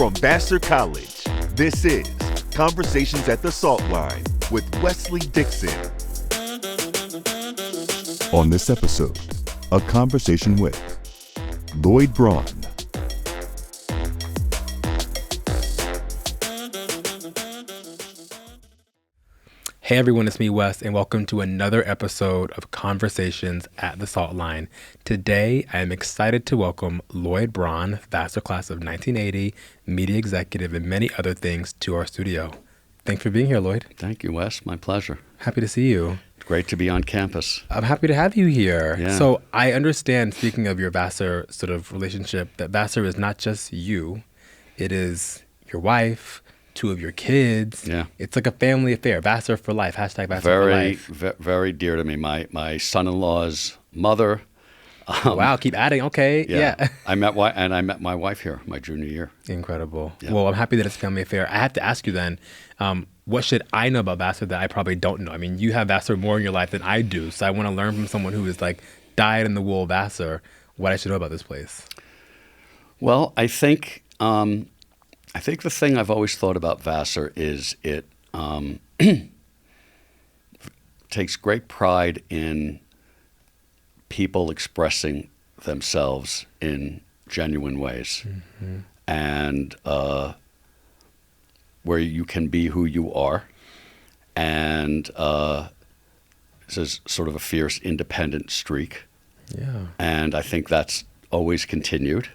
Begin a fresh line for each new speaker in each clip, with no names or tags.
From Vassar College, this is Conversations at the Salt Line with Wesley Dixon. On this episode, a conversation with Lloyd Braun.
Hey everyone, it's me, Wes, and welcome to another episode of Conversations at the Salt Line. Today, I am excited to welcome Lloyd Braun, Vassar class of 1980, media executive, and many other things to our studio. Thanks for being here, Lloyd.
Thank you, Wes. My pleasure.
Happy to see you.
Great to be on campus.
I'm happy to have you here.
Yeah.
So I understand, speaking of your Vassar sort of relationship, that Vassar is not just you. It is your wife, two of your kids.
Yeah.
It's like a family affair. Vassar for life. Hashtag Vassar for life.
Very dear to me. My son-in-law's mother.
Wow, keep adding. Okay, yeah.
I met my wife here my junior year.
Incredible.
Yeah.
Well, I'm happy that it's a family affair. I have to ask you then, what should I know about Vassar that I probably don't know? I mean, you have Vassar more in your life than I do, so I want to learn from someone who is like dyed-in-the-wool Vassar what I should know about this place.
Well, I think the thing I've always thought about Vassar is it takes great pride in people expressing themselves in genuine ways, and where you can be who you are, and this is sort of a fierce independent streak.
Yeah.
And I think that's always continued.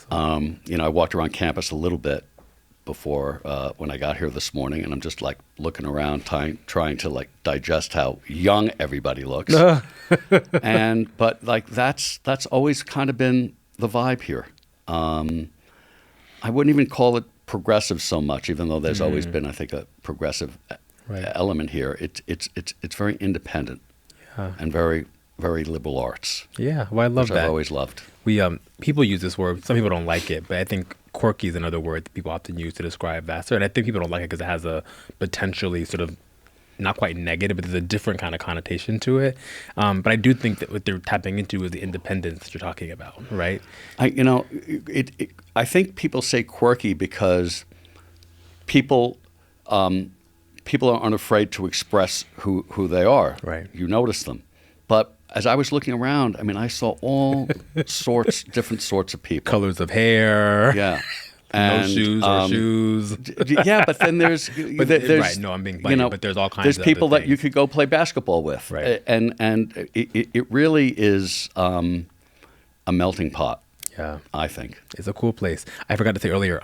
I walked around campus a little bit before when I got here this morning, and I'm just like looking around, trying to like digest how young everybody looks. But like that's always kind of been the vibe here. I wouldn't even call it progressive so much, even though there's always been, I think, a progressive element here. It's very independent and very, very liberal arts.
Yeah, well, I love
which
that.
I've always loved.
We people use this word. Some people don't like it, but I think quirky is another word that people often use to describe Vassar. And I think people don't like it because it has a potentially sort of not quite negative, but there's a different kind of connotation to it. But I do think that what they're tapping into is the independence that you're talking about, right?
I think people say quirky because people aren't afraid to express who they are.
Right.
You notice them. But as I was looking around, I mean, I saw all different sorts of people.
Colors of hair.
Yeah.
No shoes or shoes.
Yeah, but then there's
right. No, I'm being funny, but there's all kinds.
There's
of
people
other
that you could go play basketball with,
right?
And it really is a melting pot.
Yeah,
I think
it's a cool place. I forgot to say earlier.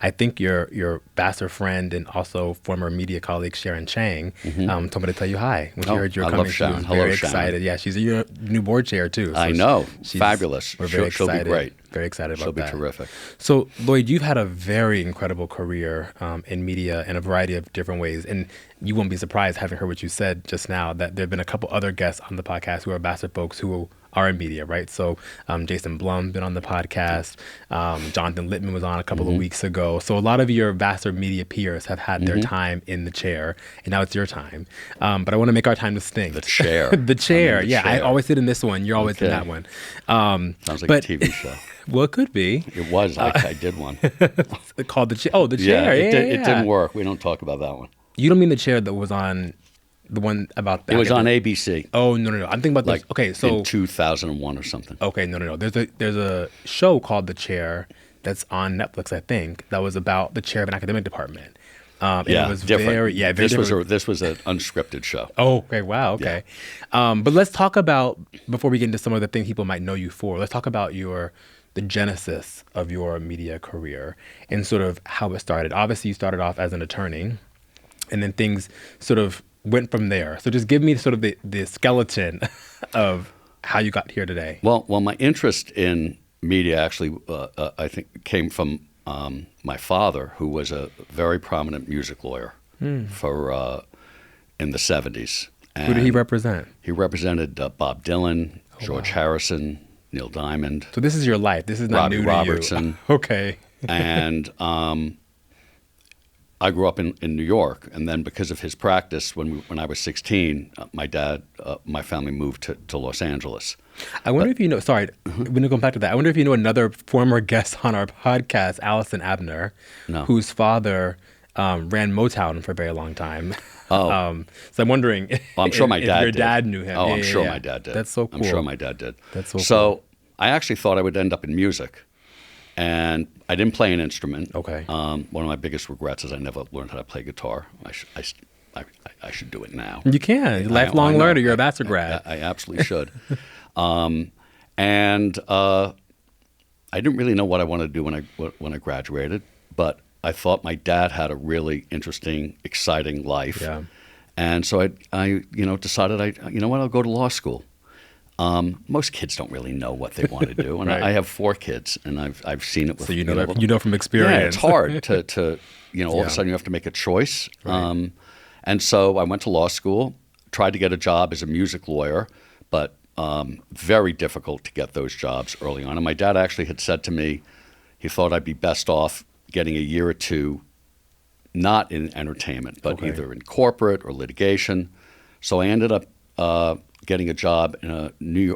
I think your Vassar friend and also former media colleague Sharon Chang told me to tell you hi when she heard you were coming.
Love Sharon.
She was
Hello,
very
Sharon.
excited. Yeah, she's your new board chair too. So
I know,
she's
fabulous.
We're very
She'll
excited.
be great.
Very excited about that.
She'll be terrific.
So Lloyd, you've had a very incredible career in media in a variety of different ways, and you won't be surprised, having heard what you said just now, that there have been a couple other guests on the podcast who are Vassar folks who are in media, right? So Jason Blum been on the podcast. Jonathan Littman was on a couple of weeks ago. So a lot of your Vassar media peers have had their time in the chair, and now it's your time. But I want to make our time distinct.
The chair.
The chair.
Chair.
I always sit in this one. You're always in that one.
Sounds like a TV show.
Well, it could be.
It was. I did one.
Called the chair. Oh, the chair.
Yeah, it didn't work. We don't talk about that one.
You don't mean the chair that was on the one about that?
It was on ABC.
Oh, no. I'm thinking about
like
okay, so
in 2001 or something.
Okay, no. There's a show called The Chair that's on Netflix, I think, that was about the chair of an academic department. It was
different.
Very different.
This was an unscripted show.
Oh, okay. Wow. Okay. Yeah. But let's talk about, before we get into some of the things people might know you for, let's talk about the genesis of your media career and sort of how it started. Obviously, you started off as an attorney, and then things sort of went from there. So just give me sort of the skeleton of how you got here today.
Well, my interest in media actually, I think, came from my father, who was a very prominent music lawyer for in the 70s. And
who did he represent?
He represented Bob Dylan, George Harrison, Neil Diamond.
So this is your life. This is not
Robbie
new
Robertson.
to you. Okay.
And I grew up in New York, and then because of his practice, when I was 16, my family moved to Los Angeles.
I wonder if you know, sorry, we're going to go back to that. I wonder if you know another former guest on our podcast, Allison Abner,
No.
whose father ran Motown for a very long time.
Oh.
So I'm wondering
Well, I'm sure my
if
dad
your
did.
dad knew him.
Oh,
Yeah,
I'm
yeah,
sure
yeah.
my dad did.
That's so cool.
I'm sure my dad did.
That's so cool.
I actually thought I would end up in music, and I didn't play an instrument.
Okay.
One of my biggest regrets is I never learned how to play guitar. I should do it now.
You can. Lifelong
I know.
learner. You're a master grad.
I absolutely should. And I didn't really know what I wanted to do when I graduated, but I thought my dad had a really interesting, exciting life.
Yeah.
And so I decided I'll go to law school. Most kids don't really know what they want to do, and
Right.
I have 4 kids, and I've seen it with.
So you know from experience.
Yeah, it's hard to all of
Yeah.
a sudden you have to make a choice.
Right.
And so I went to law school, tried to get a job as a music lawyer, but very difficult to get those jobs early on. And my dad actually had said to me, he thought I'd be best off getting a year or two not in entertainment, but
Okay.
either in corporate or litigation. So I ended up getting a job in a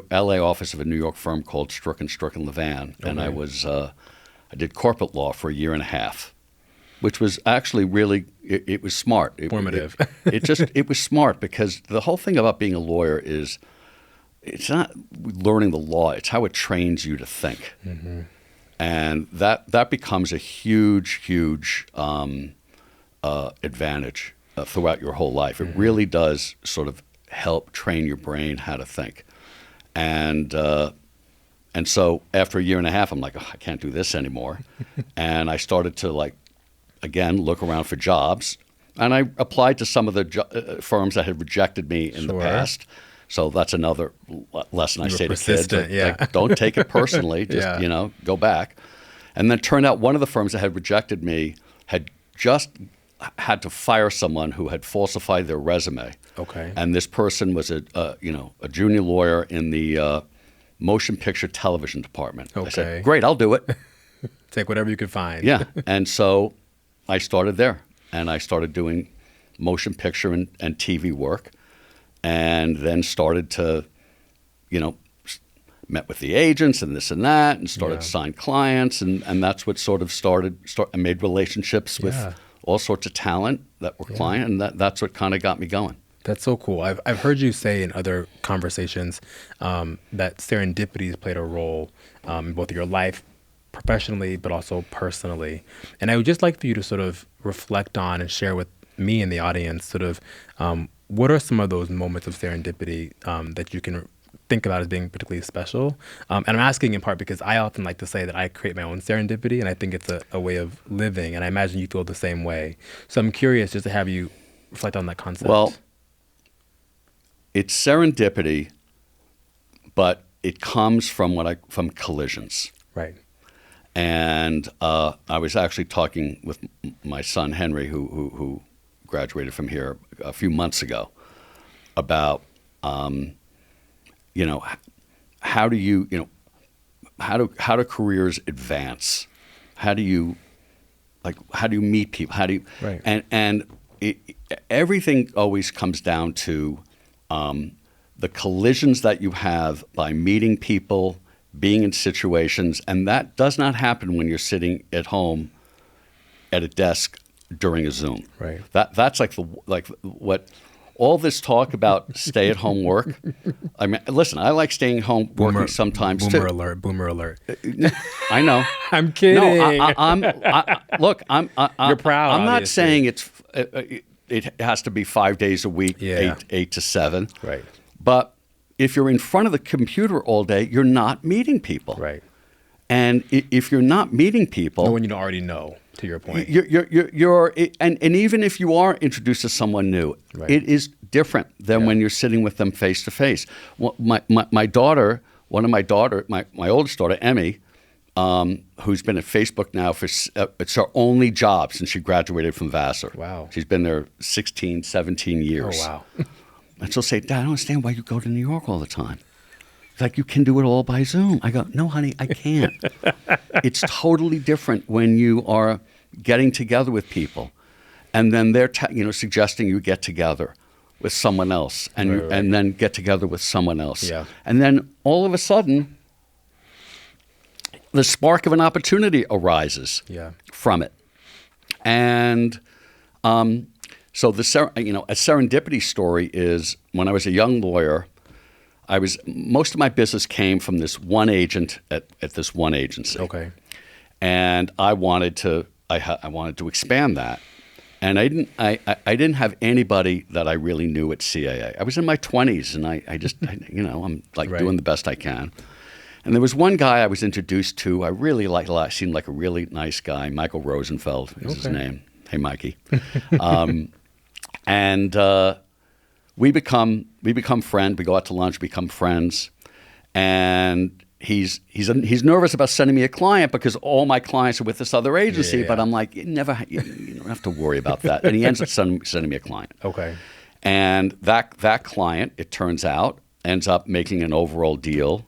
LA office of a New York firm called Stricken Levan, and I did corporate law for a year and a half, which was actually really it was smart.
Formative.
It was smart because the whole thing about being a lawyer is it's not learning the law; it's how it trains you to think, and that becomes a huge advantage throughout your whole life. It really does sort of help train your brain how to think. And so after a year and a half, I'm like, I can't do this anymore. And I started to again, look around for jobs. And I applied to some of the firms that had rejected me in the
Sure.
past. So that's another lesson I
You were
say to kids.
persistent, yeah.
Don't take it personally. Just,
Yeah.
go back. And then it turned out one of the firms that had rejected me had just had to fire someone who had falsified their resume.
Okay.
And this person was a junior lawyer in the motion picture television department. I
Okay.
said, great, I'll do it.
Take whatever you could find.
Yeah. And so I started there, and I started doing motion picture and TV work, and then started to, met with the agents and this and that, and started to sign clients, and that's what sort of I made relationships with
Yeah.
all sorts of talent that were client, and that's what kind of got me going.
That's so cool. I've heard you say in other conversations that serendipity has played a role in both your life professionally, but also personally. And I would just like for you to sort of reflect on and share with me and the audience sort of what are some of those moments of serendipity that you can think about as being particularly special? And I'm asking in part because I often like to say that I create my own serendipity, and I think it's a way of living, and I imagine you feel the same way. So I'm curious just to have you reflect on that concept.
Well, it's serendipity, but it comes from collisions.
Right.
And I was actually talking with my son Henry, who graduated from here a few months ago, about how do careers advance? How do you meet people?
Right.
And everything always comes down to the collisions that you have by meeting people, being in situations, and that does not happen when you're sitting at home at a desk during a Zoom.
Right.
That's what all this talk about stay-at-home work. I mean, listen, I like staying home working sometimes
boomer
too.
alert, boomer alert.
I know.
I'm kidding.
No, look,
You're proud,
I'm not
obviously.
saying it has to be 5 days a week,
Yeah.
8 to 7.
Right.
But if you're in front of the computer all day, you're not meeting people.
Right.
And if you're not meeting people,
No one you already know, to your point.
and even if you are introduced to someone new,
Right.
it is different than when you're sitting with them face to face. My daughter, my oldest daughter, Emmy, who's been at Facebook now it's her only job since she graduated from Vassar.
Wow.
She's been there 16, 17 years.
Oh, wow.
And she'll say, Dad, I don't understand why you go to New York all the time. It's like, you can do it all by Zoom. I go, no, honey, I can't. It's totally different when you are getting together with people. and then they're suggesting you get together with someone else, and and then get together with someone else, and then all of a sudden, the spark of an opportunity arises from it, and so a serendipity story is when I was a young lawyer. Most of my business came from this one agent at this one agency.
Okay.
And I wanted to expand that, and I didn't have anybody that I really knew at CAA. I was in my 20s, and I'm like doing the best I can. And there was one guy I was introduced to. I really liked a lot. Seemed like a really nice guy. Michael Rosenfeld is his name. Hey, Mikey. And we become friends. We go out to lunch, become friends, and he's nervous about sending me a client because all my clients are with this other agency. But I'm like, you don't have to worry about that. And he ends up sending me a client.
Okay.
And that client, it turns out, ends up making an overall deal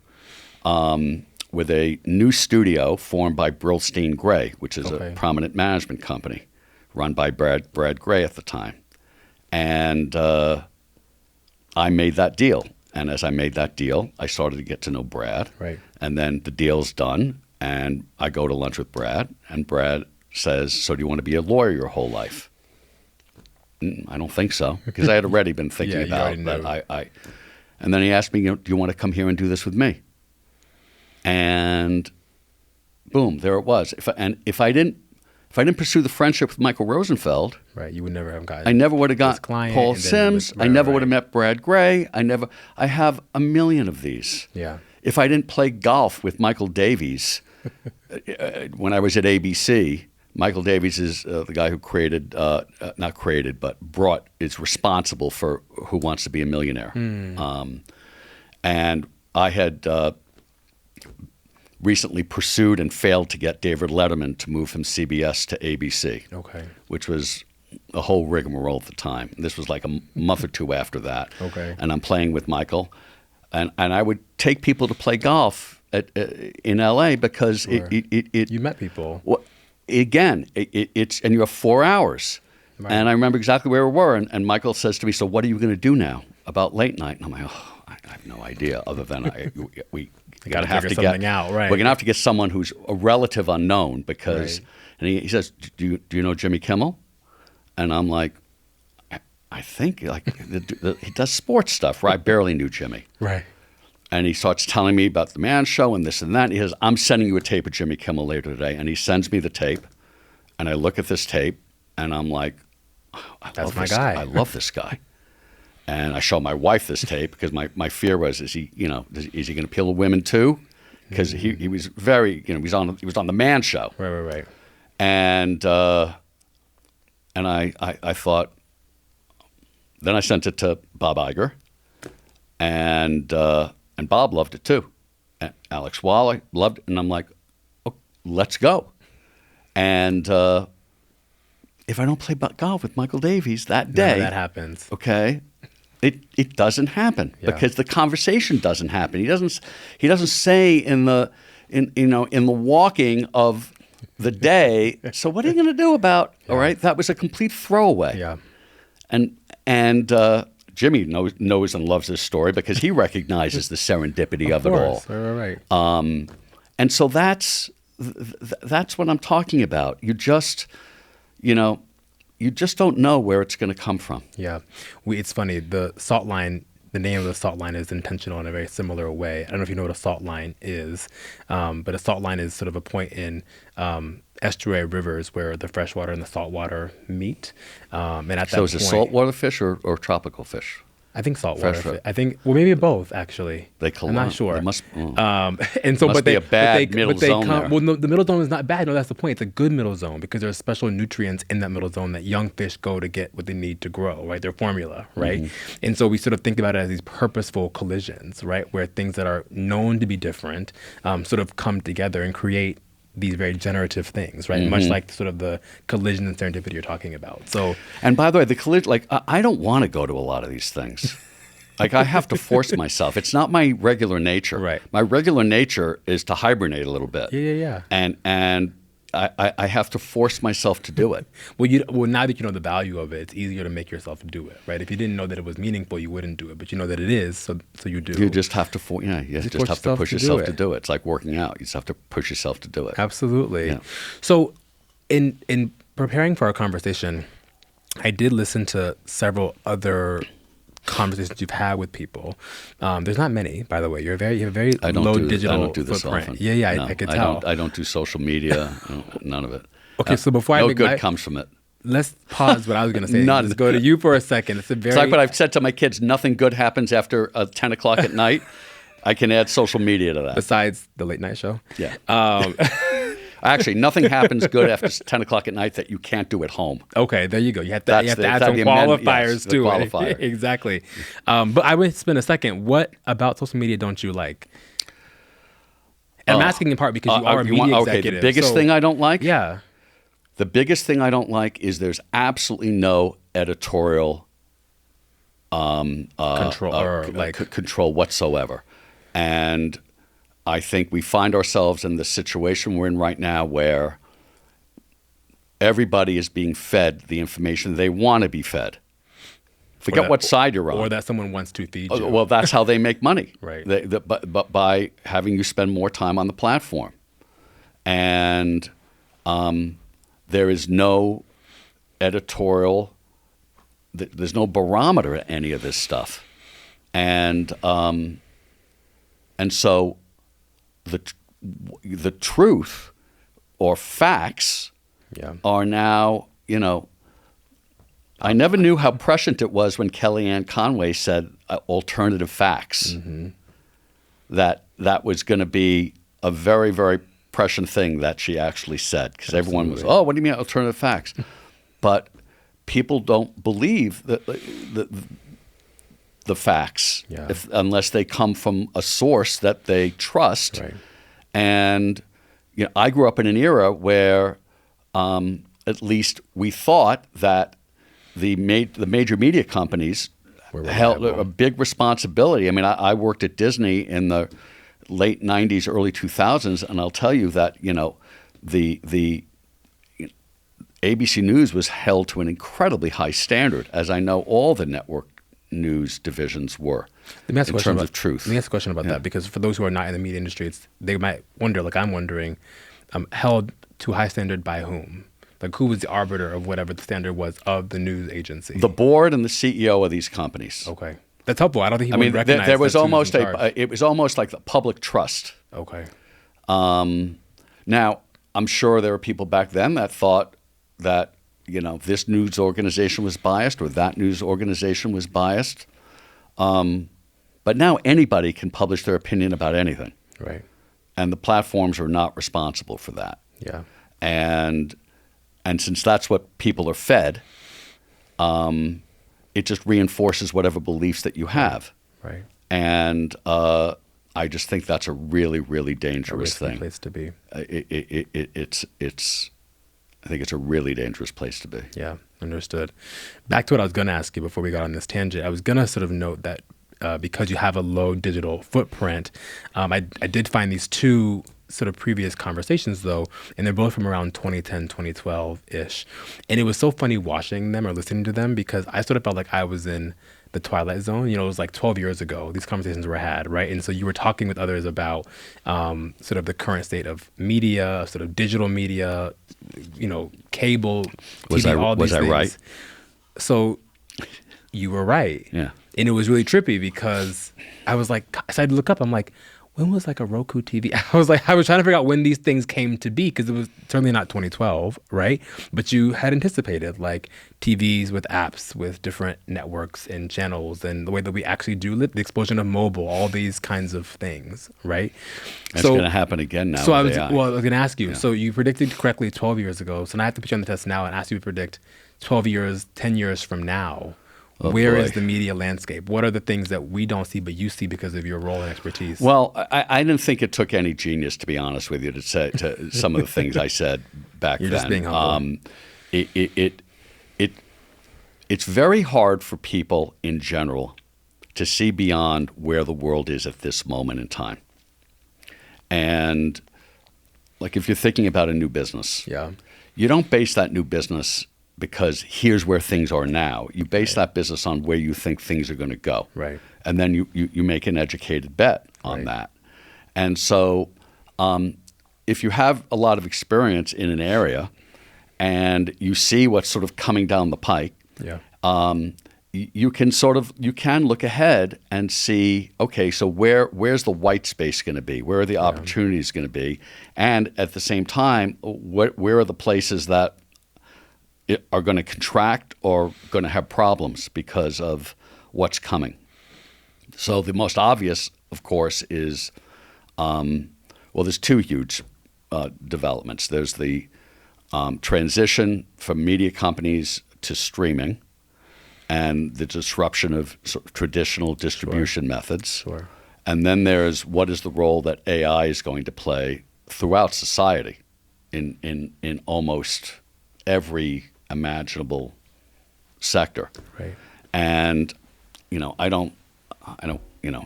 with a new studio formed by Brillstein Gray, which is a prominent management company run by Brad Gray at the time. And I made that deal. And as I made that deal, I started to get to know Brad.
Right.
And then the deal's done, and I go to lunch with Brad, and Brad says, "So do you want to be a lawyer your whole life?" I don't think so, because I had already been thinking about that. And then he asked me, "Do you want to come here and do this with me?" And boom, there it was. If I didn't pursue the friendship with Michael Rosenfeld,
right, you would never have gotten.
I never would have got Paul Sims. I never would have met Brad Gray. I have a million of these.
Yeah.
If I didn't play golf with Michael Davies when I was at ABC, Michael Davies is the guy who is responsible for Who Wants to Be a Millionaire. And I had recently pursued and failed to get David Letterman to move from CBS to ABC, which was a whole rigmarole at the time. This was like a month or two after that. And I'm playing with Michael, and I would take people to play golf in LA because
you met people.
Well, again, it's and you have 4 hours. Right. And I remember exactly where we were, and Michael says to me, "So what are you going to do now about late night?" And I'm like, "Oh, I have no idea other than we
got to figure something out, right?
We're going to have to get someone who's a relative unknown because." And he says, "Do you know Jimmy Kimmel?" And I'm like, I think he does sports stuff, right? I barely knew Jimmy.
Right.
And he starts telling me about the Man Show and this and that. And he says, "I'm sending you a tape of Jimmy Kimmel later today." And he sends me the tape, and I look at this tape, and I'm like,
"That's my guy.
I love this guy." And I show my wife this tape because my fear was, is he going to appeal to women too? Because he was very, he was on the Man Show.
Right.
And I thought, then I sent it to Bob Iger, and Bob loved it too. And Alex Wall loved it, and I'm like, "Oh, let's go." And if I don't play golf with Michael Davies that day,
that happens.
Okay, it doesn't happen because the conversation doesn't happen. He doesn't say in the walking of the day. So what are you going to do about? All right, that was a complete throwaway.
Yeah,
and Jimmy knows and loves this story because he recognizes the serendipity of it all.
Right.
And so that's what I'm talking about. You just don't know where it's going to come from.
Yeah, it's funny. The Salt Line. The name of the salt line is intentional in a very similar way. I don't know if you know what a salt line is, but a salt line is sort of a point in estuary rivers where the freshwater and the saltwater meet. And at that
point, is it saltwater fish or tropical fish?
I think saltwater. I think maybe both actually.
They collide.
I'm not sure.
They must.
And so,
must be a bad middle zone there.
Well, no, the middle zone is not bad. No, that's the point. It's a good middle zone because there's special nutrients in that middle zone that young fish go to get what they need to grow. Right, their formula. Right, and so we sort of think about it as these purposeful collisions, right, where things that are known to be different sort of come together and create these very generative things, right? Much like sort of the collision and serendipity you're talking about. So,
and by the way, the collision, like I don't want to go to a lot of these things. Like I have to force myself. It's not my regular nature.
Right.
My regular nature is to hibernate a little bit.
Yeah.
And I have to force myself to do it.
Well, now that you know the value of it, it's easier to make yourself do it, right? If you didn't know that it was meaningful, you wouldn't do it. But you know that it is, so you do.
You just have to, you just have to push yourself to do it. It's like working out. You just have to push yourself to do it.
Absolutely.
Yeah.
So, in preparing for our conversation, I did listen to several other conversations you've had with people. There's not many, by the way. You have a very low digital
I don't do this
footprint.
often.
Yeah,
No,
I could tell.
I don't do social media. None of it.
Okay, so before I
no
make
good comes from it.
let's pause what I was going to say.
None.
Let's go to you for a second. It's
like what I've said to my kids. Nothing good happens after 10 o'clock at night. I can add social media to that.
Besides the late night show.
Yeah. Actually, nothing happens good after 10 o'clock at night that you can't do at home.
Okay, there you go. You have to add some qualifiers to it. Exactly. But I would spend a second. What about social media don't you like? And I'm asking in part because you are a media executive.
The biggest thing I don't like?
Yeah.
The biggest thing I don't like is there's absolutely no editorial control whatsoever. And I think we find ourselves in the situation we're in right now where everybody is being fed the information they want to be fed. Forget what side you're on.
Or that someone wants to feed you.
Well, that's how they make money.
Right.
But by having you spend more time on the platform. And there is no editorial, there's no barometer to any of this stuff. And so the truth or facts are now, I never knew how prescient it was when Kellyanne Conway said alternative facts. Mm-hmm. That was going to be a very, very prescient thing that she actually said, because everyone was, what do you mean alternative facts? But people don't believe the facts unless they come from a source that they trust. Right. And I grew up in an era where at least we thought that the major media companies held a big responsibility. I mean, I worked at Disney in the late 90s, early 2000s, and I'll tell you that, the ABC News was held to an incredibly high standard, as I know all the network news divisions were in terms of truth.
Let me ask a question about that, because for those who are not in the media industry, they might wonder, like I'm wondering, held to high standard by whom? Like, who was the arbiter of whatever the standard was of the news agency? The
board and the CEO of these companies.
Okay. That's helpful. I don't think he would recognize
there was almost it was almost like the public trust.
Okay.
Now, I'm sure there were people back then that thought that, this news organization was biased or that news organization was biased. But now anybody can publish their opinion about anything.
Right.
And the platforms are not responsible for that.
Yeah.
And since that's what people are fed, it just reinforces whatever beliefs that you have.
Right.
And I just think that's a really, really dangerous thing.
Place to be.
I think it's a really dangerous place to be.
Yeah, understood. Back to what I was going to ask you before we got on this tangent. I was going to sort of note that because you have a low digital footprint, I did find these two sort of previous conversations, though, and they're both from around 2010, 2012-ish. And it was so funny watching them or listening to them, because I sort of felt like I was in the Twilight Zone. It was like 12 years ago these conversations were had, right? And so you were talking with others about sort of the current state of media, sort of digital media, cable, TV, all these things. Was I right? So you were right.
Yeah.
And it was really trippy because I was like, I started to look up, I'm like, when was like a Roku TV? I was trying to figure out when these things came to be, because it was certainly not 2012, right? But you had anticipated like TVs with apps, with different networks and channels, and the way that we actually do live, the explosion of mobile, all these kinds of things, right?
That's going to happen again now.
So I was going to ask you, so you predicted correctly 12 years ago. So now I have to put you on the test now and ask you to predict 12 years, 10 years from now. Where is the media landscape? What are the things that we don't see but you see because of your role and expertise?
Well, I didn't think it took any genius, to be honest with you, to say some of the things I said back
You're
then.
Just being humble.
It's very hard for people in general to see beyond where the world is at this moment in time. And like if you're thinking about a new business,
Yeah.
you don't base that new business because here's where things are now. You base that business on where you think things are going to go.
Right.
And then you make an educated bet on
Right.
that. And so if you have a lot of experience in an area and you see what's sort of coming down the pike,
Yeah.
you can look ahead and see, okay, so where's the white space going to be? Where are the opportunities going to be? And at the same time, where are the places that are going to contract or going to have problems because of what's coming? So the most obvious, of course, is, there's two huge developments. There's the transition from media companies to streaming, and the disruption of sort of traditional distribution methods.
Sure.
And then there's what is the role that AI is going to play throughout society in almost every imaginable sector.
Right.
And, I don't,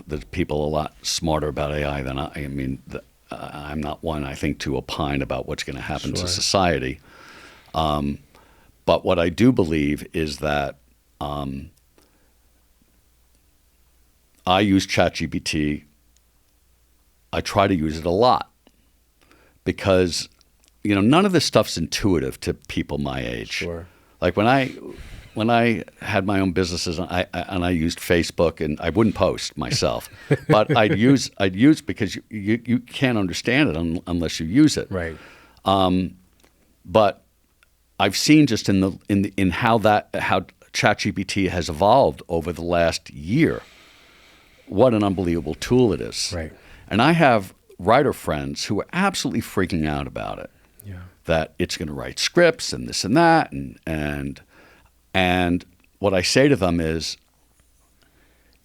there's people a lot smarter about AI than I mean, I'm not one, I think, to opine about what's going to happen
Sure.
to society. But what I do believe is that I use ChatGPT. I try to use it a lot because, none of this stuff's intuitive to people my age.
Sure.
Like when I had my own businesses and I used Facebook, and I wouldn't post myself, but I'd use because you can't understand it unless you use it.
Right.
But I've seen just in how ChatGPT has evolved over the last year, what an unbelievable tool it is.
Right.
And I have writer friends who are absolutely freaking out about it.
Yeah.
That it's going to write scripts and this and that, and what I say to them is,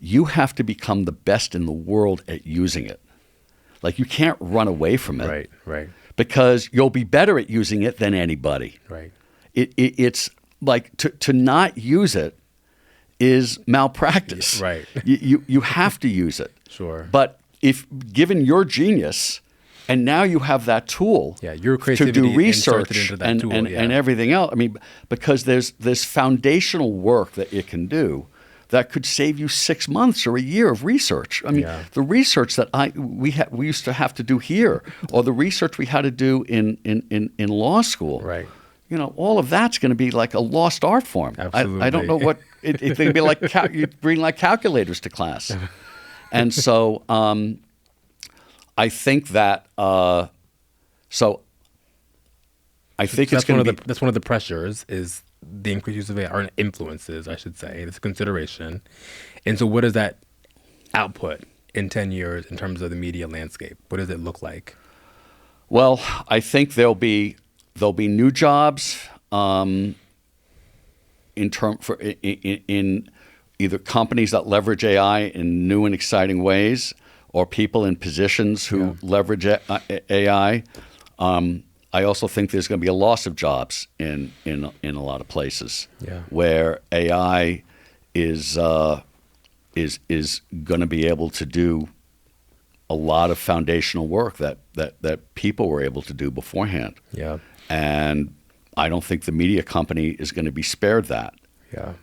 you have to become the best in the world at using it. Like, you can't run away from it.
Right. Right.
Because you'll be better at using it than anybody.
Right.
It's like to not use it is malpractice.
Right.
You have to use it.
Sure.
But if given your genius, and now you have that tool,
your
to
creativity
do research
into that
and,
tool,
and everything else. I mean, because there's foundational work that it can do that could save you 6 months or a year of research. I mean, the research that we used to have to do here, or the research we had to do in law school.
Right.
All of that's going to be like a lost art form.
Absolutely.
I don't know what it's going to be like. You bring like calculators to class, and so I think that. So I think it's going to be.
That's one of the pressures is the increased use of AI, or influences, I should say. It's a consideration. And so what does that output in 10 years in terms of the media landscape? What does it look like?
Well, I think there'll be new jobs in either companies that leverage AI in new and exciting ways, or people in positions who leverage AI. I also think there's going to be a loss of jobs in a lot of places where AI is going to be able to do a lot of foundational work that people were able to do beforehand.
Yeah.
And I don't think the media company is going to be spared that.
Yeah.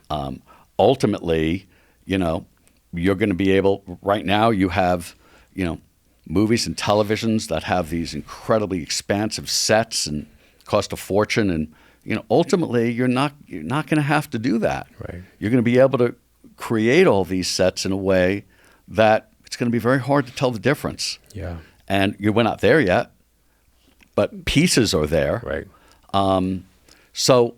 Ultimately, you're going to be able. Right now, you have, movies and televisions that have these incredibly expansive sets and cost a fortune, and ultimately you're not going to have to do that.
Right.
You're going to be able to create all these sets in a way that it's going to be very hard to tell the difference.
Yeah.
And we're not there yet, but pieces are there.
Right.
So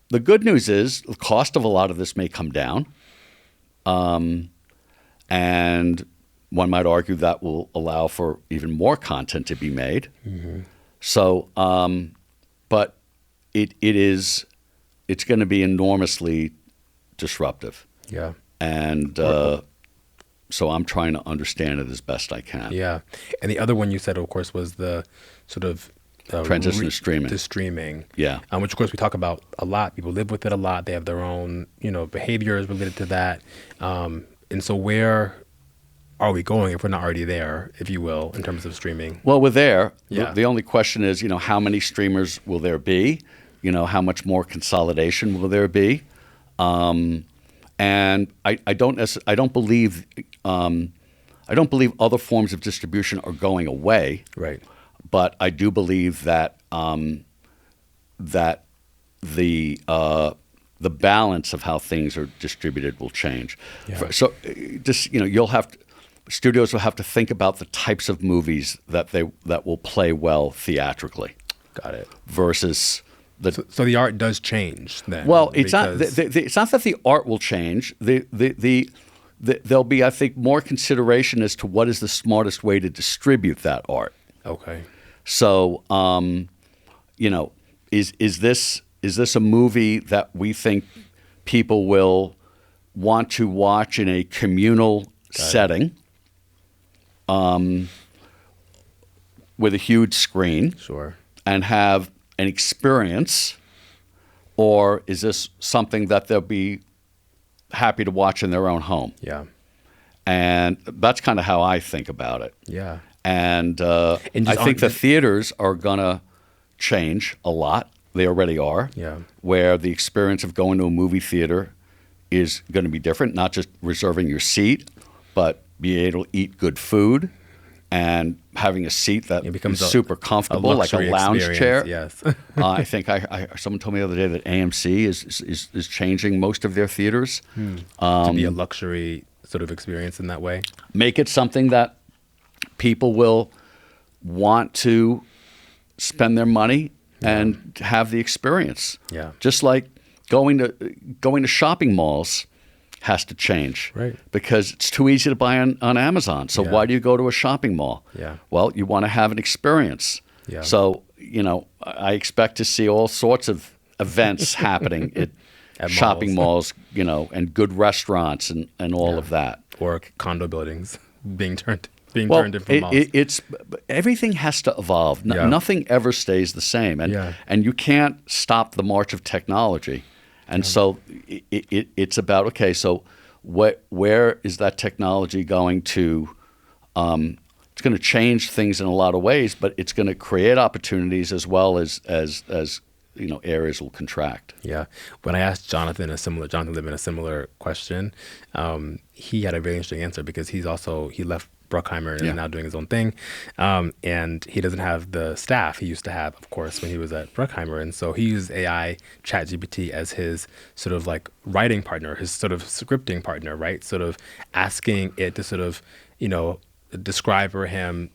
the good news is the cost of a lot of this may come down, and one might argue that will allow for even more content to be made. Mm-hmm. So, but it's going to be enormously disruptive.
Yeah.
And so I'm trying to understand it as best I can.
Yeah. And the other one you said, of course, was the sort of
transition to streaming.
To streaming.
Yeah.
Which, of course, we talk about a lot. People live with it a lot. They have their own, behaviors related to that. And so where are we going if we're not already there, if you will, in terms of streaming?
Well, we're there.
Yeah.
The only question is, how many streamers will there be? How much more consolidation will there be? And I don't believe other forms of distribution are going away.
Right.
But I do believe that that the balance of how things are distributed will change.
Yeah.
So just studios will have to think about the types of movies that will play well theatrically.
Got it.
Versus
so the art does change then.
Well, it's not. It's not that the art will change. There'll be, I think, more consideration as to what is the smartest way to distribute that art.
Okay.
So, is this a movie that we think people will want to watch in a communal setting, with a huge screen,
Sure.
and have an experience, or is this something that they'll be happy to watch in their own home?
Yeah.
And that's kind of how I think about it.
Yeah.
And
And
I
just
think
on-
the theaters are going to change a lot. They already are.
Yeah.
Where the experience of going to a movie theater is going to be different, not just reserving your seat, but being able to eat good food and having a seat that
It becomes
is super comfortable, like a
luxury
lounge chair.
experience, Yes.
I think someone told me the other day that AMC is changing most of their theaters.
To be a luxury sort of experience in that way.
Make it something that people will want to spend their money and have the experience.
Yeah.
Just like going to shopping malls has to change.
Right.
Because it's too easy to buy on Amazon. So
Yeah.
why do you go to a shopping mall?
Yeah.
Well, you want to have an experience.
Yeah.
So, I expect to see all sorts of events happening at shopping malls, and good restaurants and all of that.
Or condo buildings being turned
Well,
into malls.
it's everything has to evolve.
Yeah.
Nothing ever stays the same, and you can't stop the march of technology. And so it's about, okay, so where is that technology going to? It's going to change things in a lot of ways, but it's going to create opportunities as well as areas will contract.
Yeah. When I asked Jonathan Lippman a similar question, he had a very interesting answer because he left Bruckheimer and is now doing his own thing. And he doesn't have the staff he used to have, of course, when he was at Bruckheimer. And so he used AI ChatGPT as his sort of like writing partner, his sort of scripting partner, right? Sort of asking it to sort of, describe for him,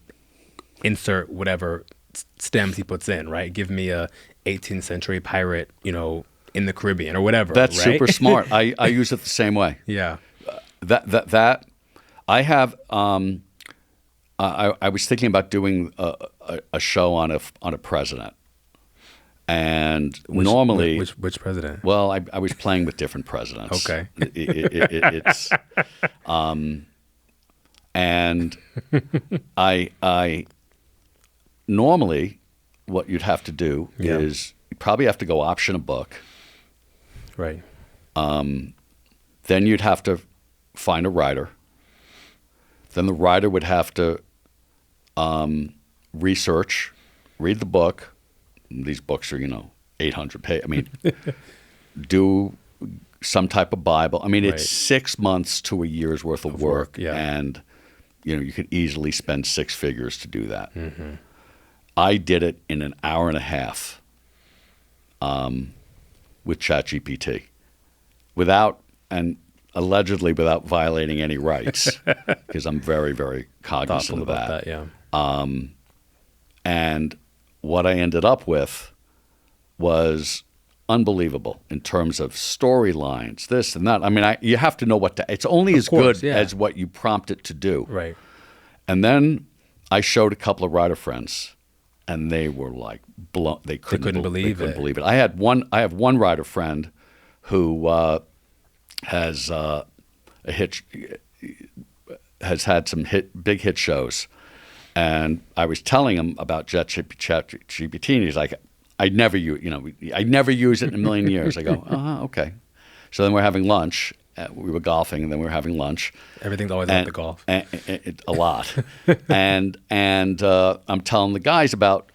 insert whatever stems he puts in, right? Give me a 18th century pirate, in the Caribbean or whatever.
That's
right?
super smart. I use it the same way.
Yeah.
That I have. I was thinking about doing a show on a president, and normally
which president?
Well, I was playing with different presidents.
Okay.
It's and I normally what you'd have to do
Yeah.
is you probably have to go option a book.
Right.
Then you'd have to find a writer. Then the writer would have to research, read the book. These books are, 800 pages. I mean, do some type of Bible. I mean,
Right.
it's 6 months to a year's worth of work.
yeah.
And, you could easily spend six figures to do that.
Mm-hmm.
I did it in an hour and a half with ChatGPT allegedly without violating any rights, because I'm very, very cognizant
Thoughtful
of
about that, yeah.
And what I ended up with was unbelievable in terms of storylines, this and that. I mean, you have to know it's only as
course,
good
yeah.
as what you prompt it to do.
Right.
And then I showed a couple of writer friends, and they were like blown. They couldn't
believe it.
I have one writer friend who has had some big hit shows, and I was telling him about ChatGPT, and he's like, I'd never use it in a million years. I go, okay. So then we're having lunch, we were golfing, and then we were having lunch.
Everything's always about the golf.
A lot. and I'm telling the guys about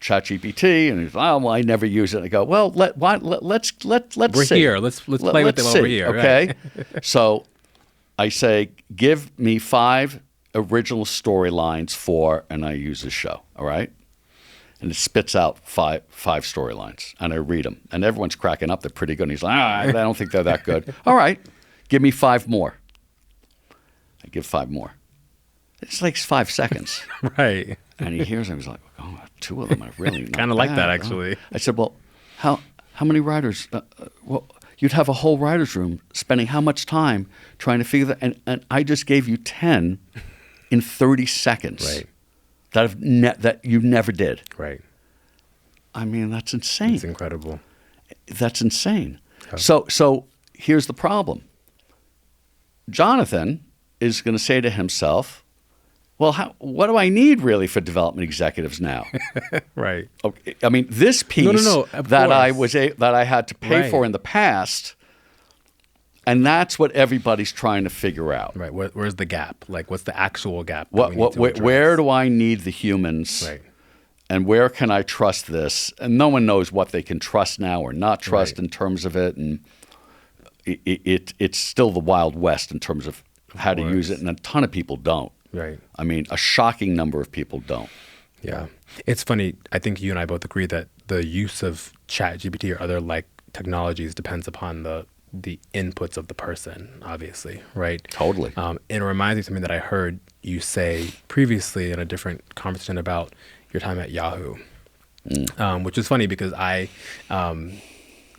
ChatGPT, and he's like, "Oh, well, I never use it." And I go, "Well, let's
We're
see.
here. Let's play with it while we're here.
Okay."
Right?
So I say, "Give me 5 original storylines for," and I use this show. All right. And it spits out five storylines, and I read them, and everyone's cracking up. They're pretty good. And he's like, I don't think they're that good. All right, give me 5 more. I give 5 more. It takes 5 seconds.
Right.
And he hears them. He's like, oh, 2 of them are really not
Kind of like
bad,
that,
huh?"
actually.
I said, well, how many writers? Well, you'd have a whole writer's room spending how much time trying to figure that? And I just gave you 10 in 30 seconds.
Right.
That you never did.
Right.
I mean, that's insane.
It's incredible.
That's insane.
Yeah.
So here's the problem. Jonathan is going to say to himself, well, what do I need really for development executives now?
Right.
Okay, I mean, this piece
of
that
course.
that I had to pay for
Right.
in the past, and that's what everybody's trying to figure out.
Right. Where's the gap? Like, what's the actual gap? that we need to address?
Where do I need the humans?
Right.
And where can I trust this? And no one knows what they can trust now or not trust
Right.
in terms of it. And it's still the Wild West in terms of how to use it. And a ton of people don't.
Right.
I mean, a shocking number of people don't.
Yeah. It's funny. I think you and I both agree that the use of ChatGPT or other like technologies depends upon the inputs of the person, obviously, right?
Totally.
And it reminds me of something that I heard you say previously in a different conversation about your time at Yahoo, which is funny because I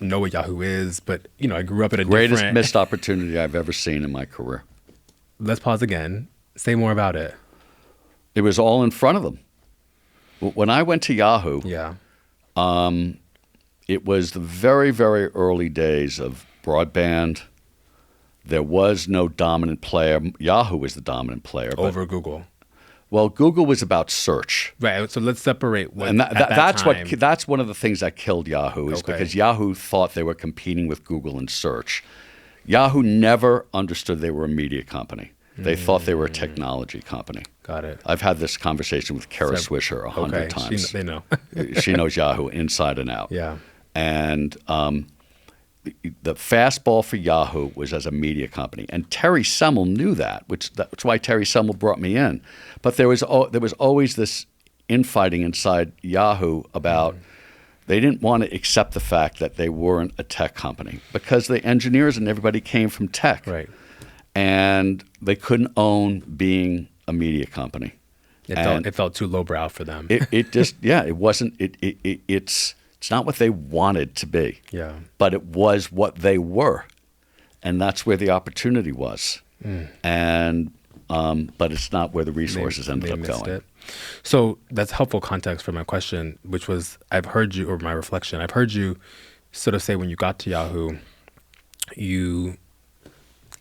know what Yahoo is, but I grew up at a
Greatest
different...
missed opportunity I've ever seen in my career.
Let's pause again. Say more about it.
It was all in front of them. When I went to Yahoo,
Yeah.
it was the very, very early days of broadband. There was no dominant player. Yahoo was the dominant player. But,
Over Google.
well, Google was about search.
Right. So let's separate what
And
at that time.
that's one of the things that killed Yahoo is
Okay.
because Yahoo thought they were competing with Google in search. Yahoo never understood they were a media company. They thought they were a technology company.
Got it.
I've had this conversation with Kara Swisher 100
Okay.
times.
They know.
She knows Yahoo inside and out.
Yeah.
And the fastball for Yahoo was as a media company, and Terry Semel knew that, that's why Terry Semel brought me in. But there was always this infighting inside Yahoo about they didn't want to accept the fact that they weren't a tech company because the engineers and everybody came from tech,
Right.
and they couldn't own being a media company.
It felt too lowbrow for them.
It just it wasn't it's not what they wanted to be.
Yeah.
But it was what they were. And that's where the opportunity was. And but it's not where the resources ended up
missed
going.
it. So that's helpful context for my question, which was I've heard you sort of say when you got to Yahoo, you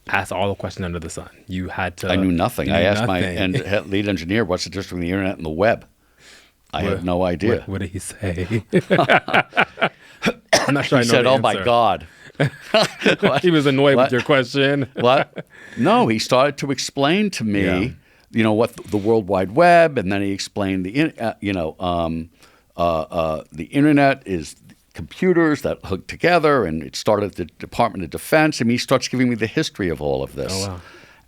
asked all the questions under the sun. You had to.
I knew nothing.
You knew
I asked
nothing.
my lead engineer, what's the difference between the internet and the web? I had no idea.
What did he say? I'm not sure I know
He said,
the
"Oh my
answer."
God."
He was annoyed
What?
with your question.
What? No, he started to explain to me,
Yeah.
what the World Wide Web, and then he explained the internet is computers that hook together, and it started at the Department of Defense. And he starts giving me the history of all of this.
Oh, wow.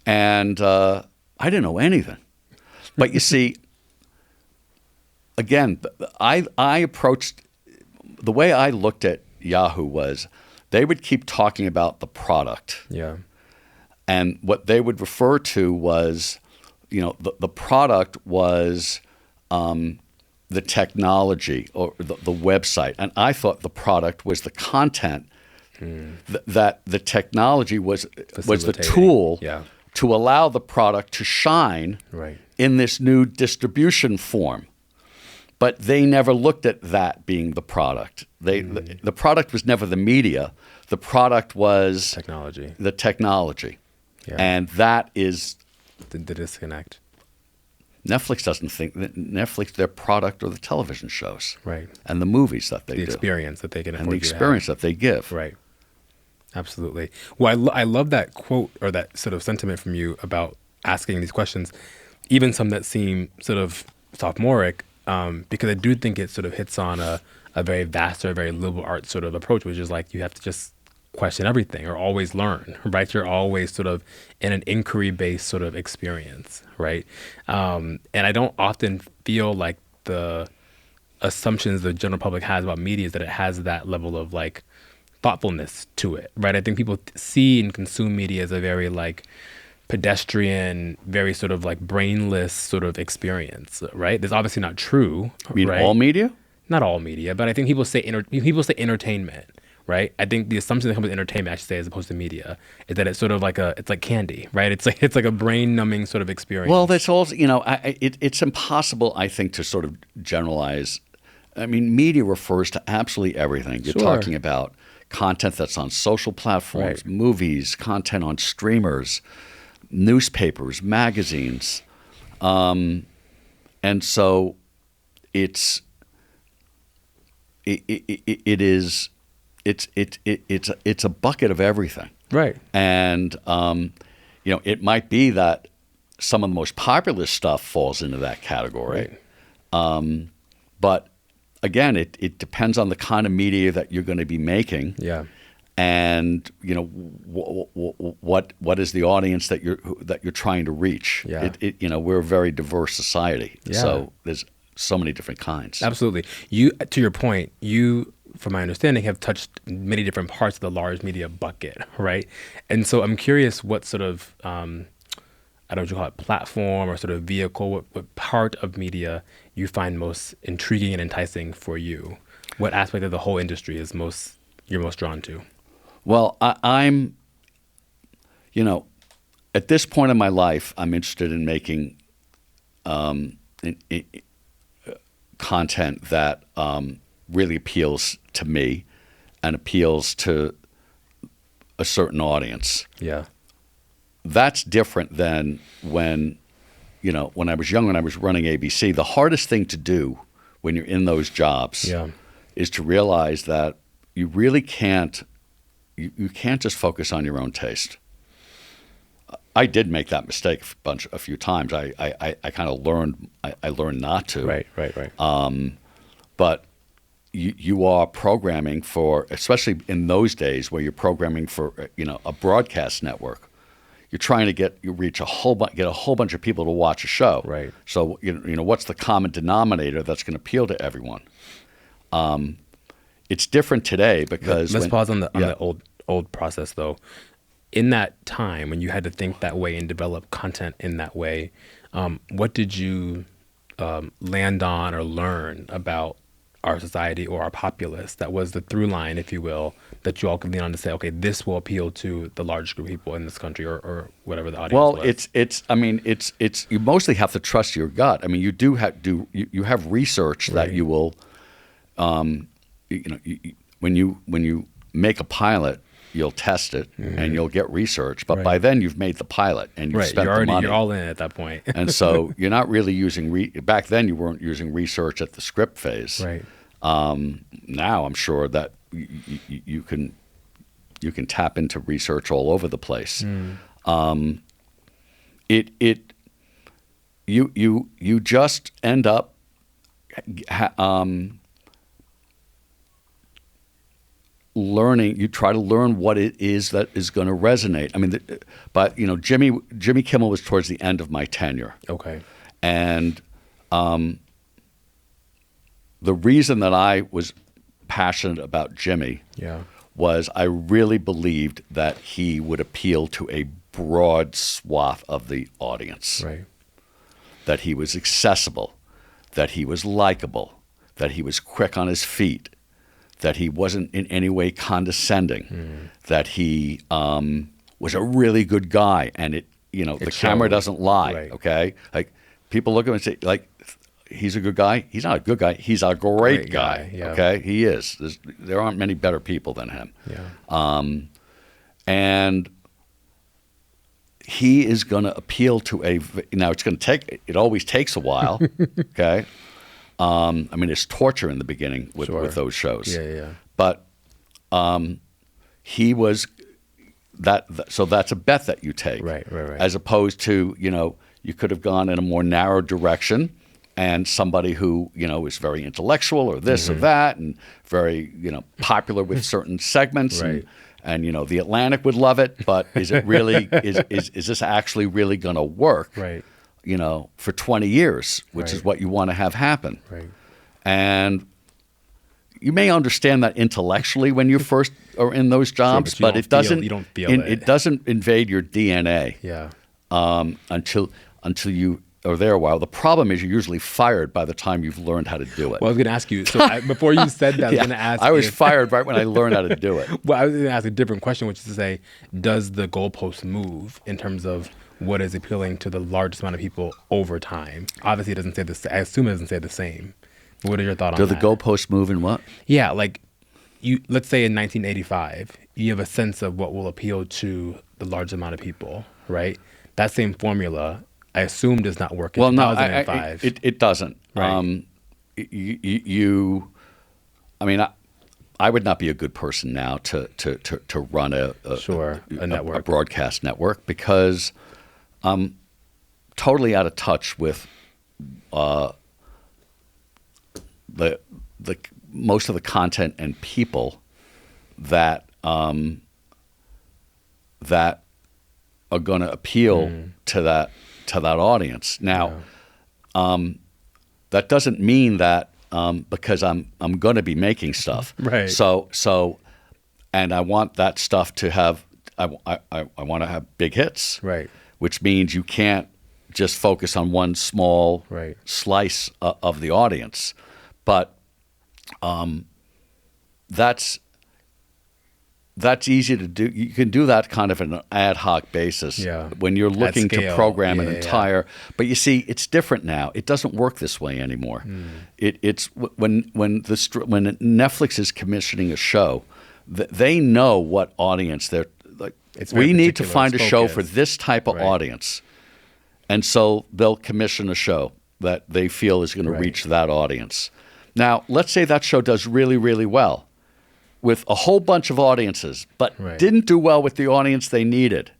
And I didn't know anything. But you see, again, I approached the way I looked at Yahoo was they would keep talking about the product.
Yeah.
And what they would refer to was, the product was the technology or the website. And I thought the product was the content, that the technology was the
Facilitating.
tool
Yeah.
to allow the product to shine
Right.
in this new distribution form. But they never looked at that being the product. The product was never the media. The product was
Technology.
the technology.
Yeah.
And that is
The disconnect.
Netflix doesn't think that Netflix, their product are the television shows
Right.
and the movies that they
The
do
experience that they can afford
and the
you to have.
experience that they give.
Right. Absolutely. Well, I love that quote or that sort of sentiment from you about asking these questions, even some that seem sort of sophomoric, because I do think it sort of hits on a very vast or very liberal arts sort of approach, which is like you have to just question everything or always learn, right? You're always sort of in an inquiry-based sort of experience, right? And I don't often feel like the assumptions the general public has about media is that it has that level of like thoughtfulness to it, right? I think people see and consume media as a very like pedestrian, very sort of like brainless sort of experience, right? That's obviously not true.
You mean
right?
all media?
Not all media, but I think people say entertainment, right? I think the assumption that comes with entertainment, I should say, as opposed to media, is that it's sort of like it's like candy, right? It's like a brain numbing sort of experience.
Well, that's also, it's impossible, I think, to sort of generalize. I mean, media refers to absolutely everything. You're
Sure.
talking about content that's on social platforms,
Right.
movies, content on streamers, newspapers, magazines, and so it's a bucket of everything.
Right.
And it might be that some of the most popular stuff falls into that category.
Right.
But again, it depends on the kind of media that you're going to be making.
Yeah.
And what is the audience that you're trying to reach?
Yeah.
We're a very diverse society,
Yeah.
so there's so many different kinds.
Absolutely. To your point, from my understanding, have touched many different parts of the large media bucket, right? And so I'm curious what sort of, I don't know what you call it, platform or sort of vehicle, what part of media you find most intriguing and enticing for you? What aspect of the whole industry you're most drawn to?
Well, I'm, at this point in my life, I'm interested in making content that really appeals to me and appeals to a certain audience.
Yeah.
That's different than when I was young, when I was running ABC. The hardest thing to do when you're in those jobs
Yeah.
is to realize that you really can't just focus on your own taste. I did make that mistake a few times. I kind of learned. I learned not to.
Right.
But you are programming for, especially in those days where you're programming for a broadcast network. You're trying to reach get a whole bunch of people to watch a show.
Right.
So what's the common denominator that's going to appeal to everyone? It's different today because
Let's pause on the old process though. In that time when you had to think that way and develop content in that way, what did you land on or learn about our society or our populace that was the through line, if you will, that you all could lean on to say, okay, this will appeal to the large group of people in this country or whatever the audience was?
It's you mostly have to trust your gut. I mean, you do you have research that
Right.
you will, when you make a pilot, you'll test it and you'll get research. But
Right.
by then you've made the pilot and you've
Right,
spent the money.
you're all in at that point.
And so you're not really using back then you weren't using research at the script phase.
Right.
Now I'm sure that you can tap into research all over the place. You just end up learning. You try to learn what it is that is going to resonate. I mean, but Jimmy Kimmel was towards the end of my tenure.
Okay.
And the reason that I was passionate about Jimmy
Yeah.
was I really believed that he would appeal to a broad swath of the audience,
Right.
that he was accessible, that he was likable, that he was quick on his feet, that he wasn't in any way condescending, that he was a really good guy, and the camera
showed.
doesn't lie.
Right.
Okay, like people look at him and say, like, he's a good guy. He's not a good guy. He's a great guy.
Yeah.
Okay, he is. There aren't many better people than him.
Yeah.
And he is going to appeal to now it's going to take, it always takes a while. Okay. I mean, it's torture in the beginning with
Sure.
those shows.
Yeah.
But he was so that's a bet that you take,
Right.
as opposed to you could have gone in a more narrow direction, and somebody who is very intellectual or this or that, and very popular with certain segments,
Right.
and the Atlantic would love it, but is it really is this actually really going to work?
Right.
For 20 years, which is
Right.
what you want to have happen.
Right.
And you may understand that intellectually when you first are in those jobs,
but
you
don't feel
it
it.
doesn't invade your DNA
Yeah.
until you are there a while. The problem is you're usually fired by the time you've learned how to do it.
Well, I was going to ask you. So before you said that, I was going to ask.
I was fired right when I learned how to do it.
Well, I was going to ask a different question, which is to say, does the goalpost move in terms of what is appealing to the largest amount of people over time? Obviously, it doesn't say the same. I assume it doesn't say the same. What are your thoughts on
Do
that?
the goalposts move in what?
Yeah, like let's say in 1985, you have a sense of what will appeal to the large amount of people, right? That same formula, I assume, does not work in
Well, no,
2005.
it doesn't.
Right.
I would not be a good person now to run a
network.
a broadcast network, because I'm totally out of touch with the most of the content and people that that are going to appeal to that audience. Now, that doesn't mean that because I'm going to be making stuff.
Right.
So, and I want that stuff to have. I want to have big hits.
Right.
Which means you can't just focus on one small
Right.
slice of the audience. But that's easy to do. You can do that kind of an ad hoc basis when you're looking to
scale.
program an
Yeah.
entire. But you see, it's different now. It doesn't work this way anymore. It's when Netflix is commissioning a show, they know what audience they're like.
It's very
We need to
particular.
find a
It's
show for
focused.
this type of
Right.
audience, and so they'll commission a show that they feel is going to
Right.
reach that audience. Now, let's say that show does really, really well with a whole bunch of audiences, but
Right.
didn't do well with the audience they needed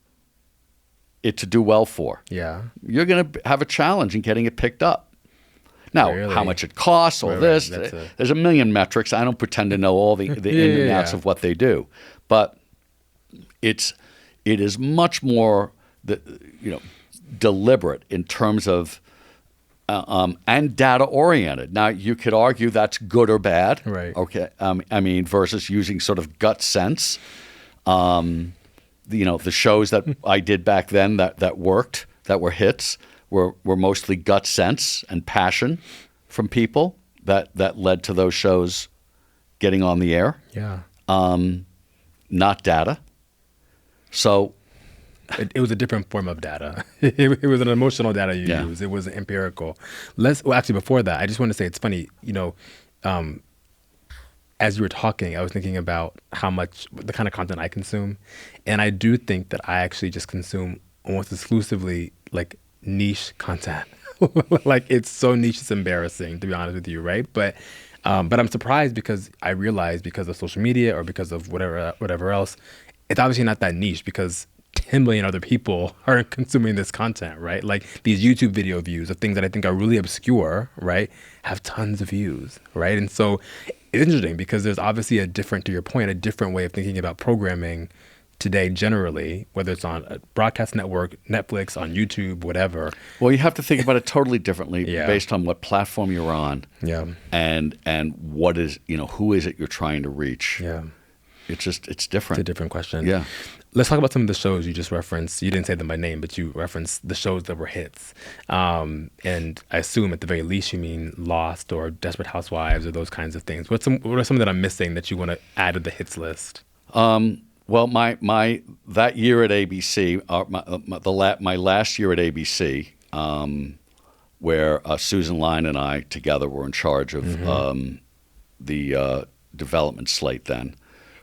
it to do well for.
Yeah.
You're going to have a challenge in getting it picked up. Now,
Really?
how much it costs, all
Right,
this,
right. That's
there's a million metrics. I don't pretend to know all the in and outs
Yeah.
of what they do. But it is much more deliberate in terms of and data oriented. Now, you could argue that's good or bad.
Right.
Okay. Versus using sort of gut sense. The shows that I did back then that worked, that were hits, were mostly gut sense and passion from people that led to those shows getting on the air,
Yeah.
not data. So
It was a different form of data. It was an emotional data you
Yeah.
used. It was empirical. Actually, before that, I just want to say it's funny. As you were talking, I was thinking about the kind of content I consume, and I do think that I actually just consume almost exclusively like niche content. Like it's so niche, it's embarrassing, to be honest with you, right? But I'm surprised because I realize because of social media or because of whatever else, it's obviously not that niche because 10 million other people are consuming this content, right? Like these YouTube video views of things that I think are really obscure, right, have tons of views, right? And so it's interesting because there's obviously to your point, a different way of thinking about programming today generally, whether it's on a broadcast network, Netflix, on YouTube, whatever.
Well, you have to think about it totally differently
Yeah.
based on what platform you're on,
Yeah.
and what is who is it you're trying to reach.
Yeah.
It's
It's
different.
a different question.
Yeah.
Let's talk about some of the shows you just referenced. You didn't say them by name, but you referenced the shows that were hits. And I assume at the very least you mean Lost or Desperate Housewives or those kinds of things. What are some that I'm missing that you want to add to the hits list?
Well, my that year at ABC, my last year at ABC, where Susan Lyne and I together were in charge of the development slate then.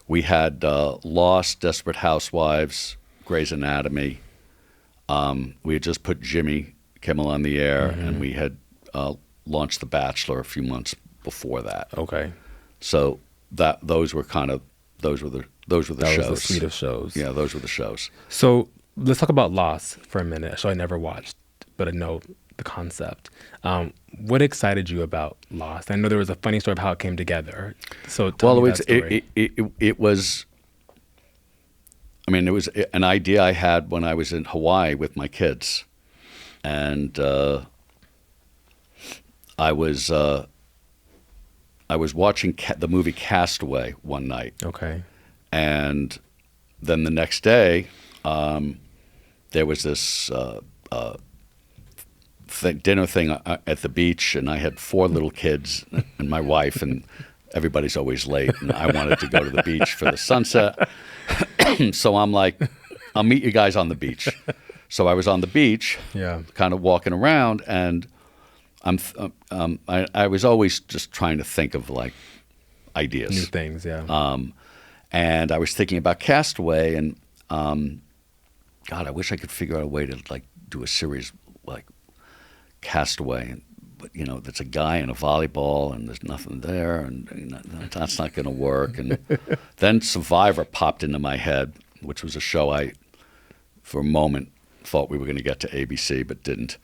We had Lost, Desperate Housewives, Grey's Anatomy. We had just put Jimmy Kimmel on the air, and we had launched The Bachelor a few months before that.
Okay.
So those were the those were the
That
shows.
was the suite of shows.
Yeah, those were the shows.
So let's talk about Lost for a minute. A show I never watched, but I know the concept. What excited you about Lost? I know there was a funny story of how it came together. So tell me that story.
It was. I mean, it was an idea I had when I was in Hawaii with my kids, and I was watching the movie Castaway one night.
Okay.
And then the next day, there was this dinner thing at the beach, and I had 4 little kids and my wife, and everybody's always late, and I wanted to go to the beach for the sunset. So I'm like, I'll meet you guys on the beach. So I was on the beach, kind of walking around, and I was always just trying to think of like ideas,
New things, yeah.
And I was thinking about Castaway, and God, I wish I could figure out a way to like do a series like Castaway, but you know, there's a guy in a volleyball, and there's nothing there, and you know, that's not going to work. And then Survivor popped into my head, which was a show I, for a moment, thought we were going to get to ABC, but didn't.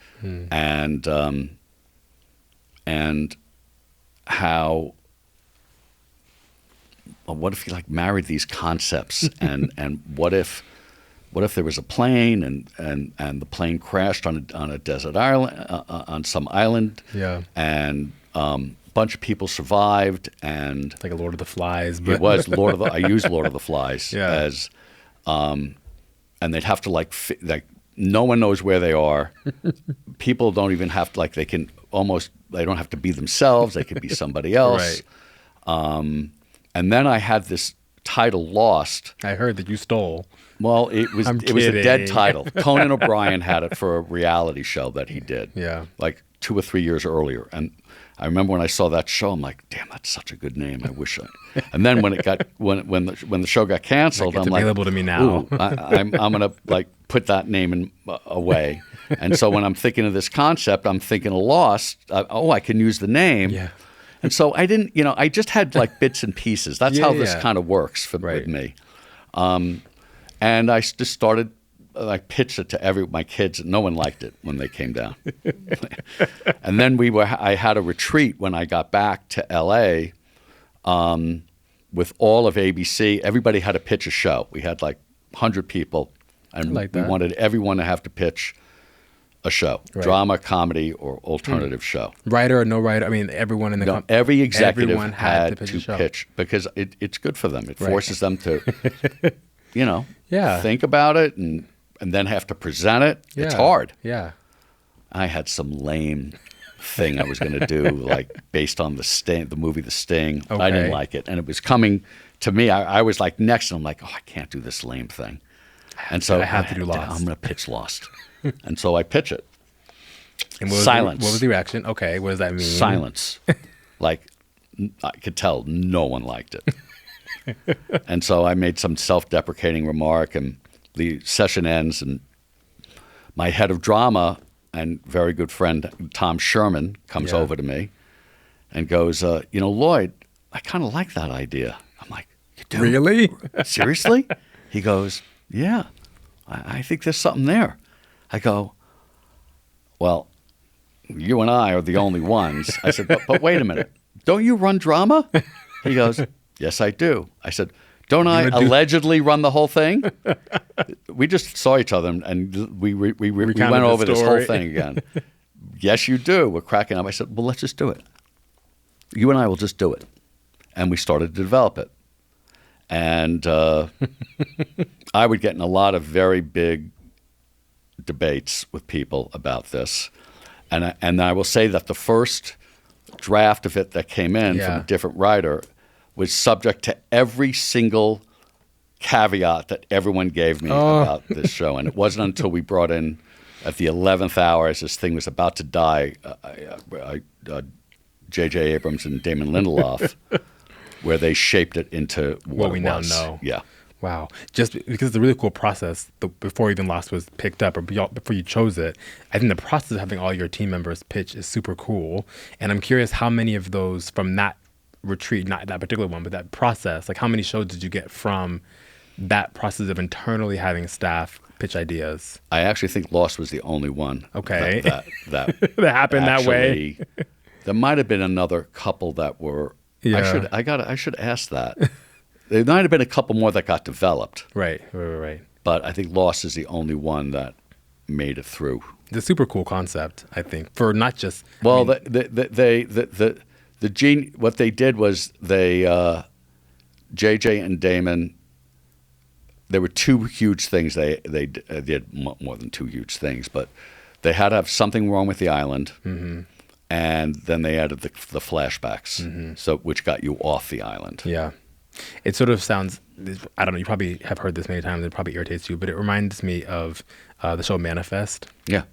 And how. Well, what if you like married these concepts, and what if there was a plane and the plane crashed on a desert island, on some island, and a bunch of people survived, and
It's like a Lord of the Flies. But
it was I used Lord of the Flies as, and they'd have to like no one knows where they are. People don't even have to they don't have to be themselves. They could be somebody else.
Right.
And then I had this title, Lost.
I heard that you stole.
Well, it was a dead
kidding.
title. Conan O'Brien had it for a reality show that he did.
Yeah.
Like 2 or 3 years earlier. And I remember when I saw that show, I'm like, damn, that's such a good name. I wish I. And then when it got when the show got canceled,
Like, it's
I'm like,
available to me now.
Ooh, I'm gonna like put that name away. And so when I'm thinking of this concept, I'm thinking of Lost. I can use the name.
Yeah.
And so I didn't, I just had like bits and pieces. That's how this kind of works with me. And I just started, I pitched it to my kids, and no one liked it when they came down. And then I had a retreat when I got back to LA with all of ABC. Everybody had to pitch a show. We had like 100 people, and we wanted everyone to have to pitch a show, drama, comedy, or alternative show.
Writer or no writer? I mean, everyone in the company.
Every executive
everyone
had to pitch because it's good for them. It forces them to, think about it and then have to present it.
Yeah.
It's hard.
Yeah.
I had some lame thing I was going to do, like based on the movie The Sting.
Okay.
I didn't like it, and it was coming to me. I was like next, and I'm like, I can't do this lame thing. And so
I have to do Lost.
I'm going to pitch Lost. And so I pitch it.
And
Silence.
What was the reaction? Okay, what does that mean?
Silence. Like, I could tell no one liked it. And so I made some self-deprecating remark, and the session ends, and my head of drama and very good friend Tom Sherman comes over to me and goes, Lloyd, I kind of like that idea. I'm like, you do?
Really?
Seriously? He goes, yeah, I think there's something there. I go, well, you and I are the only ones. I said, but wait a minute. Don't you run drama? He goes, yes, I do. I said, don't I allegedly run the whole thing? We just saw each other, and we went over this whole thing again. Yes, you do. We're cracking up. I said, well, let's just do it. You and I will just do it. And we started to develop it. And I would get in a lot of very big debates with people about this. And I will say that the first draft of it that came in from a different writer was subject to every single caveat that everyone gave me about this show. And it wasn't until we brought in, at the 11th hour, as this thing was about to die, J.J. Abrams and Damon Lindelof, where they shaped it into what
we
it
now
was.
know.
Yeah.
Wow. Just because it's a really cool process, before even Lost was picked up or before you chose it, I think the process of having all your team members pitch is super cool. And I'm curious how many of those from that retreat, not that particular one, but that process? Like, how many shows did you get from that process of internally having staff pitch ideas?
I actually think Lost was the only one.
Okay.
That
That happened that way.
actually- There might have been another couple that were.
Yeah.
I should ask that. There might have been a couple more that got developed,
Right.
but I think Lost is the only one that made it through.
It's a super cool concept, I think, for not just.
Well, the gene. What they did was they, JJ and Damon. There were two huge things they did more than two huge things, but they had to have something wrong with the island, and then they added the flashbacks, so which got you off the island.
Yeah. It sort of sounds, I don't know, you probably have heard this many times, it probably irritates you, but it reminds me of the show Manifest.
Yeah.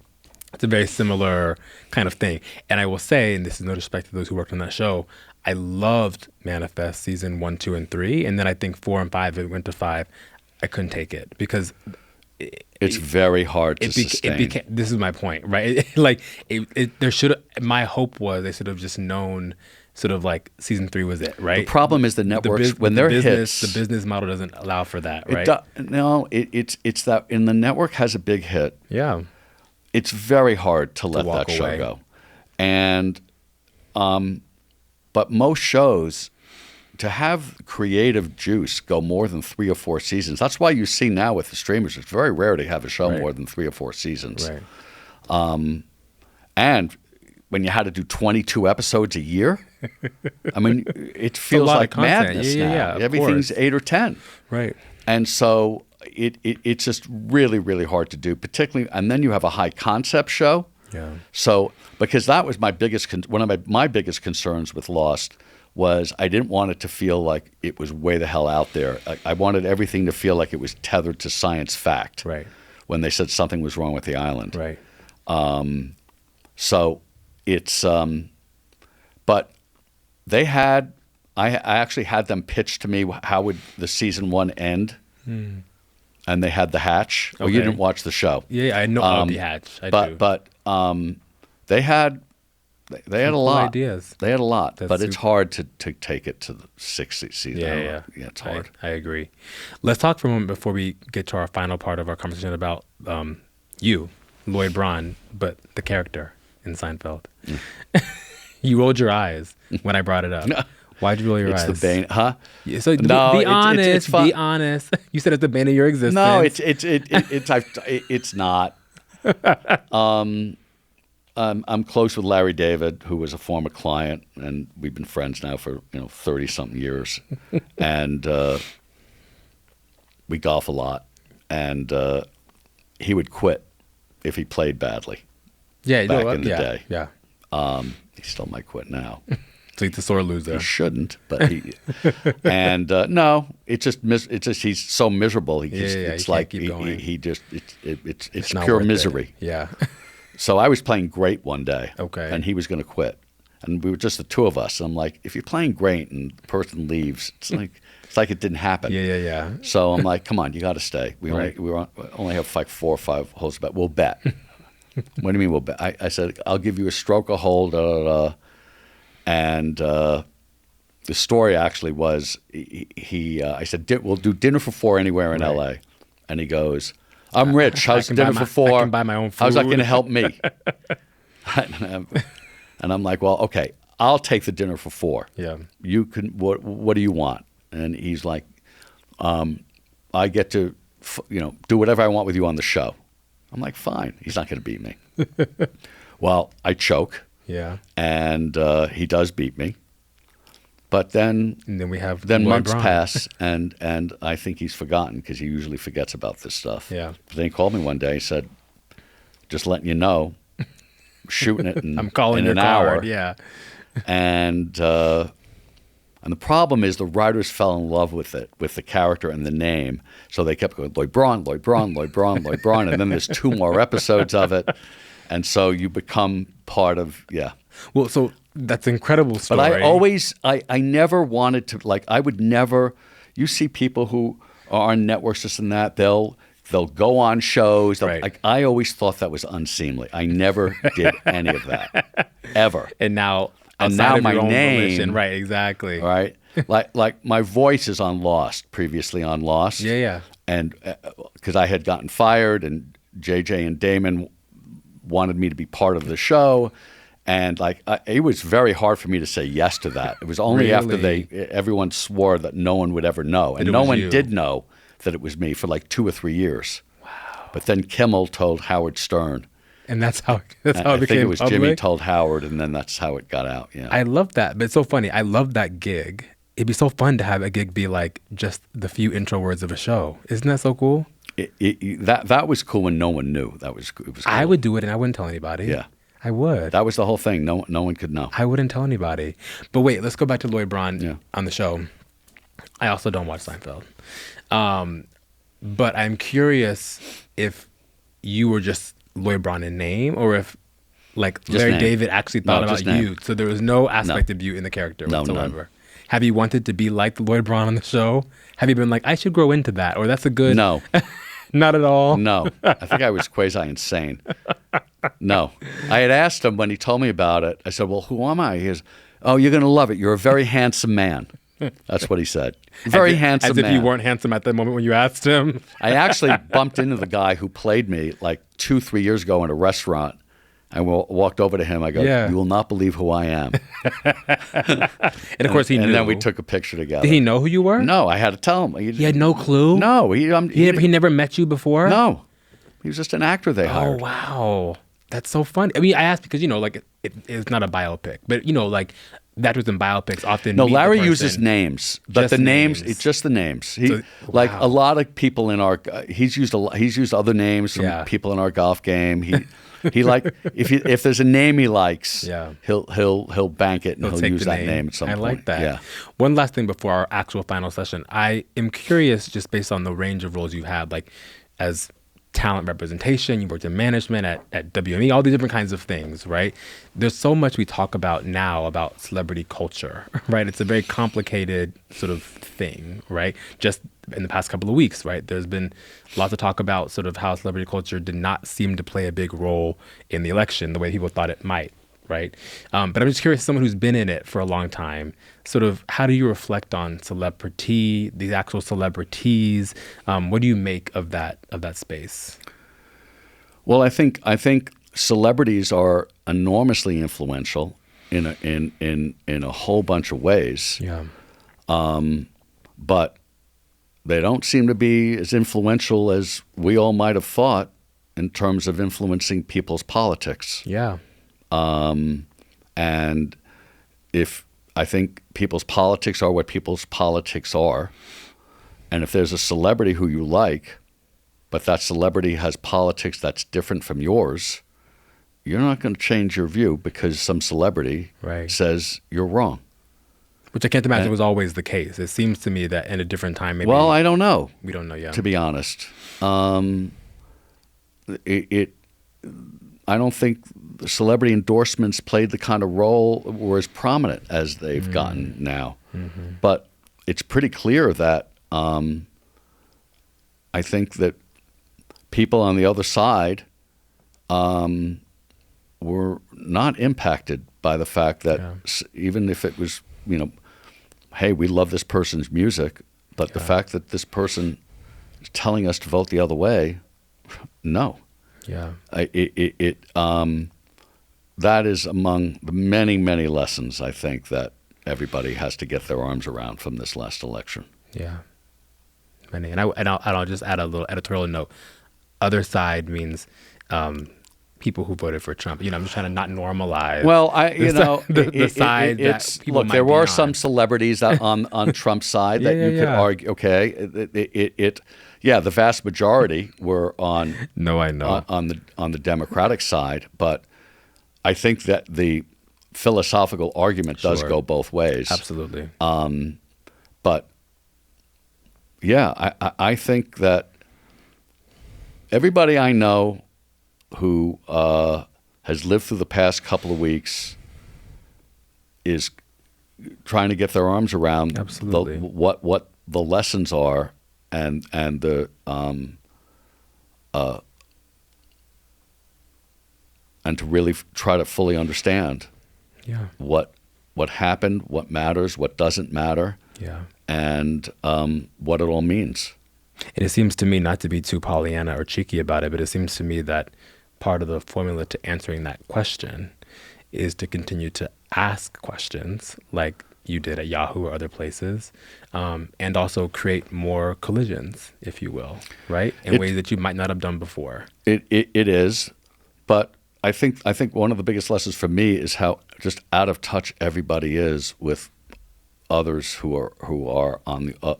It's a very similar kind of thing. And I will say, and this is no disrespect to those who worked on that show, I loved Manifest season 1, 2, and 3. And then I think 4 and 5, it went to 5. I couldn't take it because
It's very hard to sustain.
This is my point, right? There should, my hope was they should have just known sort of like season 3 was it, right?
The problem is the networks, when they're hits.
The business model doesn't allow for that, right?
It's that when the network has a big hit,
Yeah.
it's very hard to let
walk
that show
away.
go. And, but most shows, to have creative juice go more than 3 or 4 seasons, that's why you see now with the streamers, it's very rare to have a show
Right.
more than 3 or 4 seasons.
Right.
And when you had to do 22 episodes a year, I mean, it feels
lot of
like
content.
madness
Yeah,
now.
yeah, of
Everything's
course.
8 or 10.
Right.
And so it's just really, really hard to do, particularly, and then you have a high concept show.
Yeah.
So, because that was my biggest, one of my biggest concerns with Lost was I didn't want it to feel like it was way the hell out there. I wanted everything to feel like it was tethered to science fact.
Right.
When they said something was wrong with the island.
Right.
So it's, but they had, I actually had them pitch to me how would the season 1 end, and they had the hatch. Well, you
Okay.
didn't watch the show.
Yeah, I know of the hatch. I do.
But they had a
cool
lot
ideas.
They had a lot,
That's
but it's
super-
hard to take it to the 6th season. I don't know.
Yeah.
It's hard.
I agree. Let's talk for a moment before we get to our final part of our conversation about you, Lloyd Braun, but the character in Seinfeld. You rolled your eyes when I brought it up. Why'd you roll your
It's
eyes?
the bane, huh?
Yeah, so
No,
be
it's
honest.
fun.
Be honest. You said it's the bane of your existence.
No, it's not. I'm close with Larry David, who was a former client, and we've been friends now for 30-something years, and we golf a lot, and he would quit if he played badly.
Yeah, you know
back
what?
in the
Yeah,
day.
Yeah.
He still might quit now.
So he's the sore loser.
He shouldn't, but he. And no, it's just he's so miserable. He just,
Yeah,
it's
he can't
like
keep going.
he just it's
not
pure
worth it.
misery.
Yeah.
So I was playing great one day,
Okay.
and he was going to quit, and we were just the two of us. And I'm like, if you're playing great and the person leaves, it's like it didn't happen.
Yeah.
So I'm like, come on, you got to stay. We
Right.
only have like 4 or 5 holes to bet. We'll bet. What do you mean we'll bet? I said I'll give you a stroke a hole. Da, da, da. And the story actually was I said we'll do dinner for 4 anywhere in
Right.
L.A. And he goes, I'm rich. How's
can
dinner
buy
for 4?
I can buy my own
How's that
food."
going to help me? And I'm like, well, okay, I'll take the dinner for 4.
Yeah.
You can. What do you want? And he's like, I get to, do whatever I want with you on the show. I'm like, fine. He's not going to beat me. Well, I choke,
Yeah.
and he does beat me. But then
And then we have
then
Lloyd
months
Braun.
pass, and I think he's forgotten because he usually forgets about this stuff.
Yeah.
But then he called me one day. He said, "Just letting you know, shooting it in,
I'm calling
in
your
an
card.
hour."
Yeah.
And the problem is the writers fell in love with it, with the character and the name. So they kept going, Lloyd Braun, Lloyd Braun, Lloyd Braun, Lloyd Braun. And then there's 2 more episodes of it. And so you become part of, yeah.
Well, so that's an incredible story.
But I never wanted to, I would never, you see people who are on networks, this and that, they'll go on shows.
Right.
I always thought that was unseemly. I never did any of that, ever.
And now
and
Outside
now
of
my
your own
name,
volition. Right, exactly.
right? like my voice is on Lost, previously on Lost.
Yeah, yeah.
And because I had gotten fired, and JJ and Damon wanted me to be part of the show, and like it was very hard for me to say yes to that. It was only after everyone swore that no one would ever know, and no one did know that it was me for like 2 or 3 years.
Wow.
But then Kimmel told Howard Stern.
And that's how it became
I think it was
public?
Jimmy told Howard, and then that's how it got out. Yeah.
I love that. But it's so funny. I love that gig. It'd be so fun to have a gig be like just the few intro words of a show. Isn't that so cool?
That was cool when no one knew. It was cool.
I would do it and I wouldn't tell anybody.
Yeah.
I would.
That was the whole thing. No one could know.
I wouldn't tell anybody. But wait, let's go back to Lloyd Braun on the show. I also don't watch Seinfeld. But I'm curious if you were just Lloyd Braun in name, or if like
Just
Larry
name.
David actually thought
No,
about
just name.
you. So there was no aspect of you in the character
No,
whatsoever.
none.
Have you wanted to be like Lloyd Braun on the show? Have you been like, I should grow into that? Or that's a good...
No.
Not at all?
No. I think I was quasi-insane. No. I had asked him when he told me about it. I said, well, who am I? He goes, oh, you're going to love it. You're a very handsome man. That's what he said. Very handsome
As if
man.
you weren't handsome at the moment when you asked him.
I actually bumped into the guy who played me like 2-3 years ago in a restaurant. I walked over to him. I go,
Yeah.
you will not believe who I am.
And of course he knew.
And then we took a picture together.
Did he know who you were?
No, I had to tell him.
He had no clue?
No.
He never met you before?
No. He was just an actor they
Oh,
hired.
wow. That's so funny. I mean, I asked because, like, it's not a biopic. But, like, the actors in biopics often
No,
meet the
Larry
person.
uses names, but
Just
the names,
names.
it's just the names.
So-
like
wow.
a lot of people in our, he's used other names from
Yeah.
people in our golf game. He like if there's a name he likes,
Yeah.
he'll bank it and he'll
take
use
the
that name at some
I
point.
like that.
Yeah.
One last thing before our actual final session. I am curious, just based on the range of roles you've had, like as talent representation, you worked in management at WME, all these different kinds of things, right? There's so much we talk about now about celebrity culture, right? It's a very complicated sort of thing, right? Just in the past couple of weeks, right? There's been lots of talk about sort of how celebrity culture did not seem to play a big role in the election the way people thought it might, right? But I'm just curious, someone who's been in it for a long time, sort of how do you reflect on celebrity, these actual celebrities? What do you make of that space?
Well, I think celebrities are enormously influential in a whole bunch of ways.
Yeah.
But they don't seem to be as influential as we all might have thought in terms of influencing people's politics.
Yeah.
And if I think people's politics are what people's politics are, and if there's a celebrity who you like, but that celebrity has politics that's different from yours, you're not going to change your view because some celebrity
Right.
says you're wrong.
Which I can't imagine was always the case. It seems to me that in a different time, maybe
Well, I don't know,
we don't know yet.
to be honest. I don't think the celebrity endorsements played the kind of role or as prominent as they've gotten now.
Mm-hmm.
But it's pretty clear that I think that people on the other side were not impacted by the fact that even if it was, hey, we love this person's music, but the fact that this person is telling us to vote the other way, no.
Yeah.
That is among the many, many lessons I think that everybody has to get their arms around from this last election.
Yeah. Many. And I'll just add a little editorial note. Other side means people who voted for Trump. I'm just trying to not normalize.
Well,
the side that people
look,
might
there
be
were
on.
some celebrities on Trump's side that you could argue. Okay, the vast majority were on.
No, I know.
on the Democratic side, but I think that the philosophical argument does
Sure.
go both ways.
Absolutely.
But yeah, I think that everybody I know who has lived through the past couple of weeks is trying to get their arms around
Absolutely.
what the lessons are and the and to really try to fully understand
Yeah.
what what happened, what matters, what doesn't matter,
Yeah.
and what it all means.
And it seems to me, not to be too Pollyanna or cheeky about it, but it seems to me that part of the formula to answering that question is to continue to ask questions like you did at Yahoo or other places, and also create more collisions, if you will, right? In ways that you might not have done before.
It is, but I think one of the biggest lessons for me is how just out of touch everybody is with others who are on the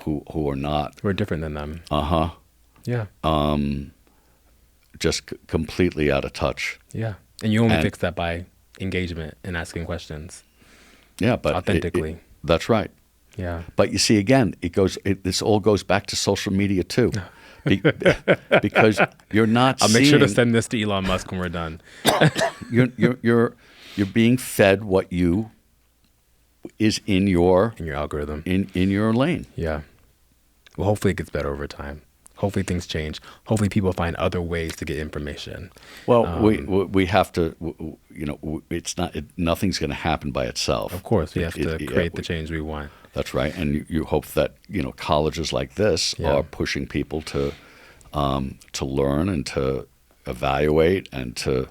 who are not.
We're different than them. Yeah.
Just completely out of touch.
Yeah. And you only fix that by engagement and asking questions.
Yeah, but
authentically.
That's right.
Yeah.
But you see, again, this all goes back to social media too, because you're not.
I'll make sure to send this to Elon Musk when we're done.
You're being fed what is in your
algorithm,
in your lane.
Yeah. Well, hopefully it gets better over time. Hopefully things change. Hopefully people find other ways to get information.
Well, we have to. It's not. Nothing's going to happen by itself.
Of course, we have to create the change we want.
That's right, and you hope that colleges like this are pushing people to learn and to evaluate and to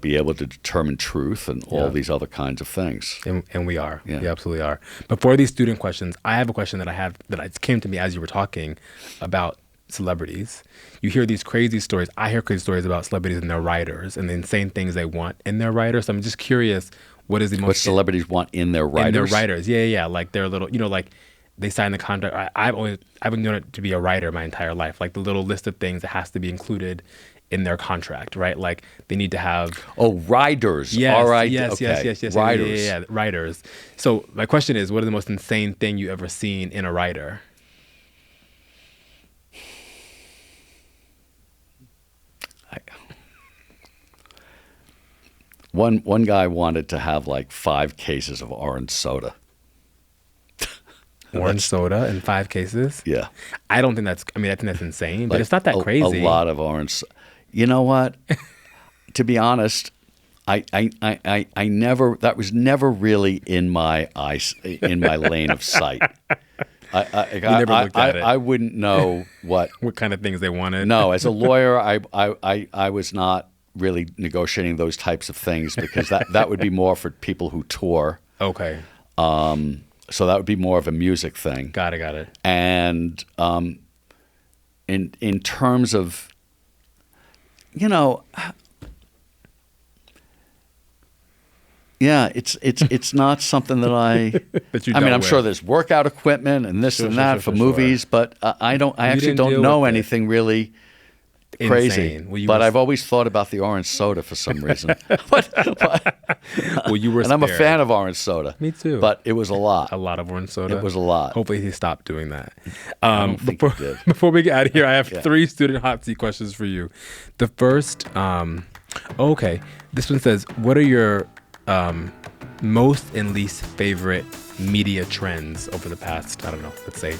be able to determine truth and all these other kinds of things.
And we are.
Yeah.
We absolutely are. Before these student questions, I have a question that came to me as you were talking about celebrities. You hear these crazy stories. I hear crazy stories about celebrities and their writers and the insane things they want in their writers. So I'm just curious, what is the most...
What celebrities want in their writers?
In their writers. Yeah. Like their little, like they sign the contract. I've been known to be a writer my entire life. Like the little list of things that has to be included in their contract, right? Like they need to have...
Oh, riders.
Yes,
all right.
Yes.
Writers.
Yeah, writers. So my question is, what is the most insane thing you ever seen in a writer?
One guy wanted to have like 5 cases of orange soda.
Orange soda in 5 cases?
Yeah.
I think that's insane, but
Like
it's not that crazy.
A lot of orange. You know what? To be honest, I never, that was never really in my eyes, in my lane of sight.
You never looked at it.
I wouldn't know what
kind of things they wanted.
No, as a lawyer, I was not really negotiating those types of things because that would be more for people who tour.
Okay.
So that would be more of a music thing.
Got it.
And in terms of, yeah, it's not something that I.
That you
I mean,
dealt
I'm sure
with.
there's workout equipment and this and that for movies, but I actually don't know anything really crazy.
Well,
but I've always thought about the orange soda for some reason.
Well, you were
and I'm a
spared.
fan of orange soda.
Me too.
But it was a lot.
A lot of orange soda.
It was a lot.
Hopefully he stopped doing that.
don't think he did.
Before we get out of here, I have 3 student hot seat questions for you. The first, okay. This one says, what are your most and least favorite media trends over the past, I don't know, let's say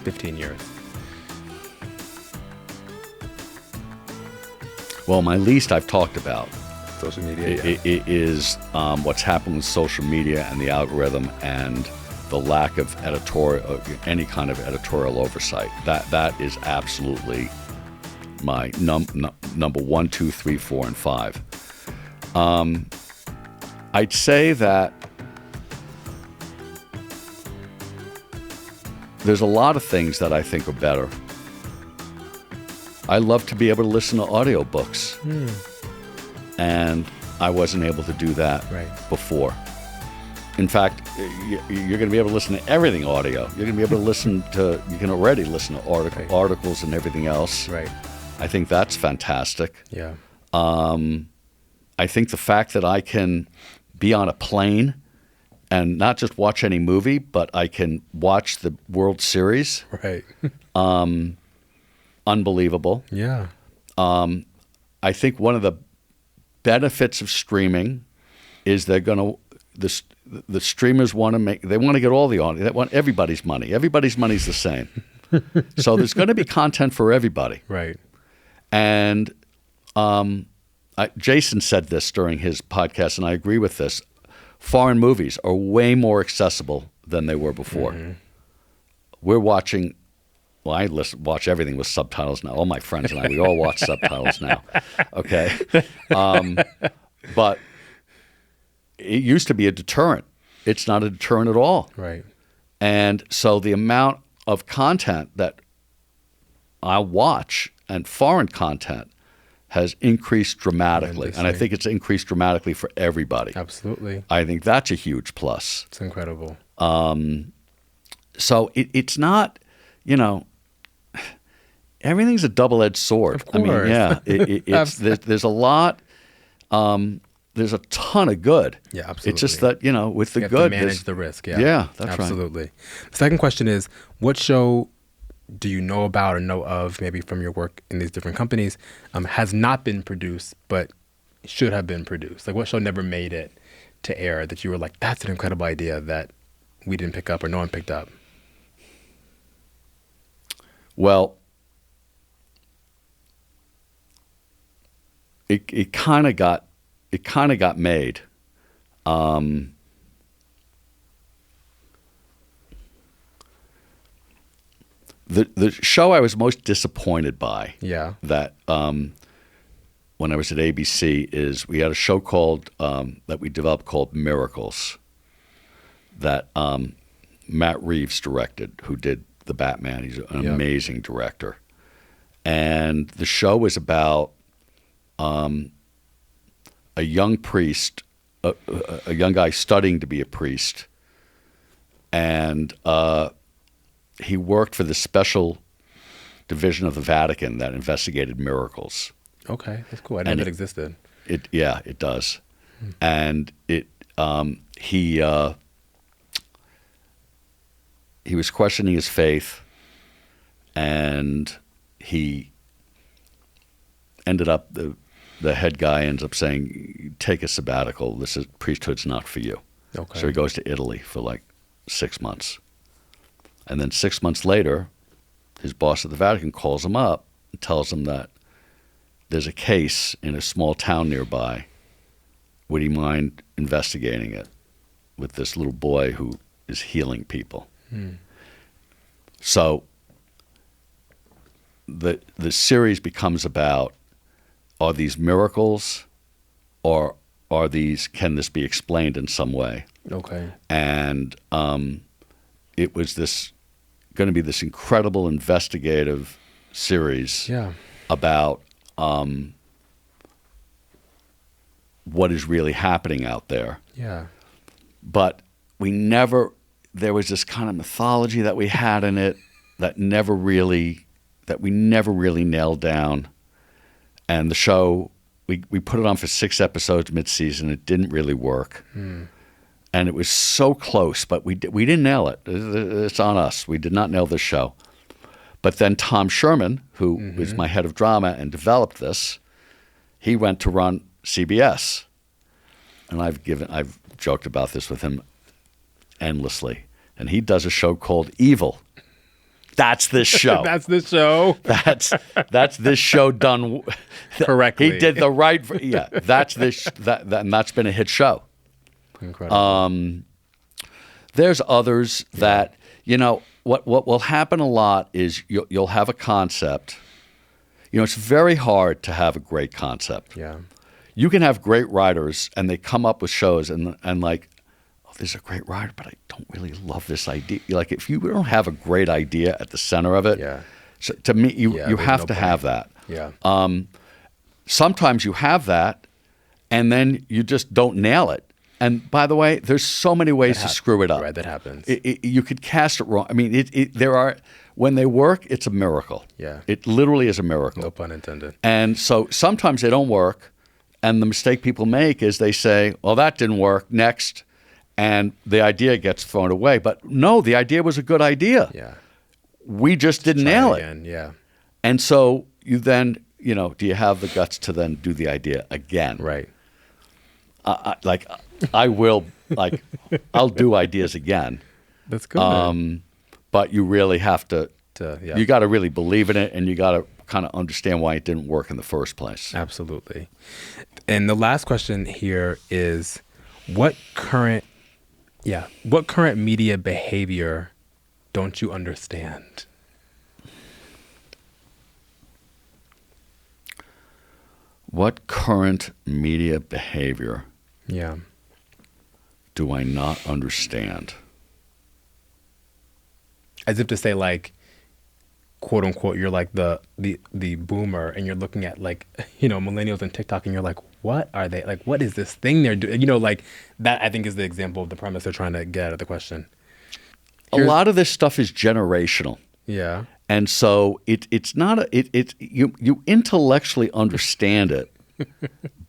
15 years?
Well, my least I've talked about.
Social media.
It is what's happened with social media and the algorithm and the lack of any kind of editorial oversight. That is absolutely my number 1, 2, 3, 4, and 5. I'd say that there's a lot of things that I think are better. I love to be able to listen to audiobooks. And I wasn't able to do that before. In fact, you're going to be able to listen to everything audio. You're going to be able to you can already listen to articles and everything else.
Right.
I think that's fantastic.
Yeah.
I think the fact that I can be on a plane and not just watch any movie, but I can watch the World Series.
Right.
Unbelievable.
Yeah.
I think one of the benefits of streaming is the streamers want to get all the audience. They want everybody's money. Everybody's money's the same. So there's going to be content for everybody.
Right.
And Jason said this during his podcast, and I agree with this. foreign movies are way more accessible than they were before. We're watching. Well, I watch everything with subtitles now. All my friends and I, we all watch subtitles now. Okay, but it used to be a deterrent. It's not a deterrent at all.
Right.
And so the amount of content that I watch and foreign content has increased dramatically. And I think it's increased dramatically for everybody.
Absolutely.
I think that's a huge plus.
It's incredible.
So it's not, everything's a double-edged sword.
Of course.
I mean, yeah, there's a lot. There's a ton of good.
Yeah, absolutely.
It's just that, with the
you have
good.
to manage the risk. Yeah,
Yeah, that's right.
Absolutely. The second question is, what show do you know about or know of, maybe from your work in these different companies, has not been produced but should have been produced? Like, what show never made it to air that you were like, that's an incredible idea that we didn't pick up or no one picked up?
Well, it kind of got made. The show I was most disappointed by,
Yeah.
that when I was at ABC, is we had a show called that we developed called Miracles, that Matt Reeves directed, who did the Batman. He's an amazing director, and the show was about a young priest, a young guy studying to be a priest, and he worked for the special division of the Vatican that investigated miracles.
Okay, that's cool. I didn't know that existed.
It does, and he was questioning his faith, and he ended up the head guy ends up saying, "Take a sabbatical. Priesthood's not for you."
Okay.
So he goes to Italy for like 6 months. And then 6 months later, his boss at the Vatican calls him up and tells him that there's a case in a small town nearby. Would he mind investigating it with this little boy who is healing people? So the series becomes about, are these miracles, or can this be explained in some way?
Okay.
And it was going to be this incredible investigative series about what is really happening out there.
Yeah.
But there was this kind of mythology that we had in it that we never really nailed down. And the show, we put it on for 6 episodes mid-season. It didn't really work. And it was so close, but we didn't nail it. It's on us. We did not nail this show. But then Tom Sherman, who was my head of drama and developed this, he went to run CBS. And I've joked about this with him endlessly. And he does a show called Evil. That's this show.
That's the show.
That's this show done
correctly.
He did the right. Yeah, that's this. And that's been a hit show.
Incredible.
There's others that what will happen a lot is you'll have a concept. It's very hard to have a great concept.
Yeah.
You can have great writers and they come up with shows and like, oh, this is a great writer, but I don't really love this idea. Like if you don't have a great idea at the center of it, so to me, you have to have that.
Yeah.
Sometimes you have that, and then you just don't nail it. And by the way, there's so many ways to screw it up.
Right, that happens.
You could cast it wrong. I mean, when they work, it's a miracle.
Yeah.
It literally is a miracle.
No pun intended.
And so sometimes they don't work, and the mistake people make is they say, well, that didn't work, next, and the idea gets thrown away. But no, the idea was a good idea.
Yeah.
We just didn't nail it.
Yeah.
And so you then, do you have the guts to then do the idea again?
Right.
I'll do ideas again.
That's good.
But you really have to
yeah.
You got to really believe in it, and you got to kind of understand why it didn't work in the first place.
Absolutely. And the last question here is, What current media behavior don't you understand?
What current media behavior
Yeah.
do I not understand?
As if to say, like, quote unquote, you're like the boomer, and you're looking at, like, millennials and TikTok, and you're like, what are they, like, what is this thing they're doing? Like, that I think is the example of the premise they're trying to get out of the question.
A lot of this stuff is generational.
Yeah.
And so it's not you intellectually understand it,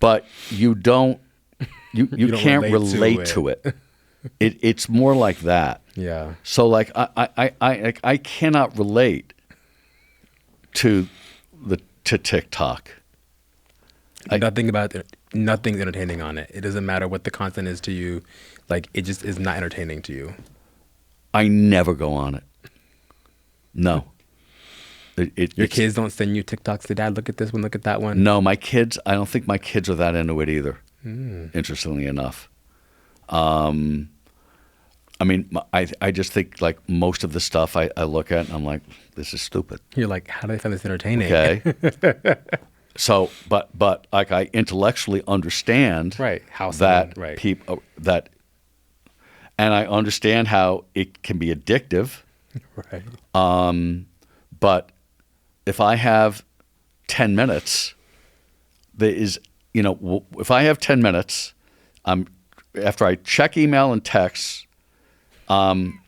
but you don't you
don't
can't
relate
relate
to
to it. It's more like that.
Yeah.
So like I cannot relate to TikTok.
Nothing's entertaining on it. It doesn't matter what the content is to you. Like, it just is not entertaining to you.
I never go on it. No.
Your kids don't send you TikToks. Say, Dad, look at this one, look at that one.
No, I don't think my kids are that into it either, interestingly enough. I mean, I just think, like, most of the stuff I look at, and I'm like, this is stupid.
You're like, how do they find this entertaining?
Okay. So, but like, I intellectually understand
Right. How
that
right.
people and I understand how it can be addictive.
Right.
But if I have 10 minutes, if I have 10 minutes, after I check email and text, I'm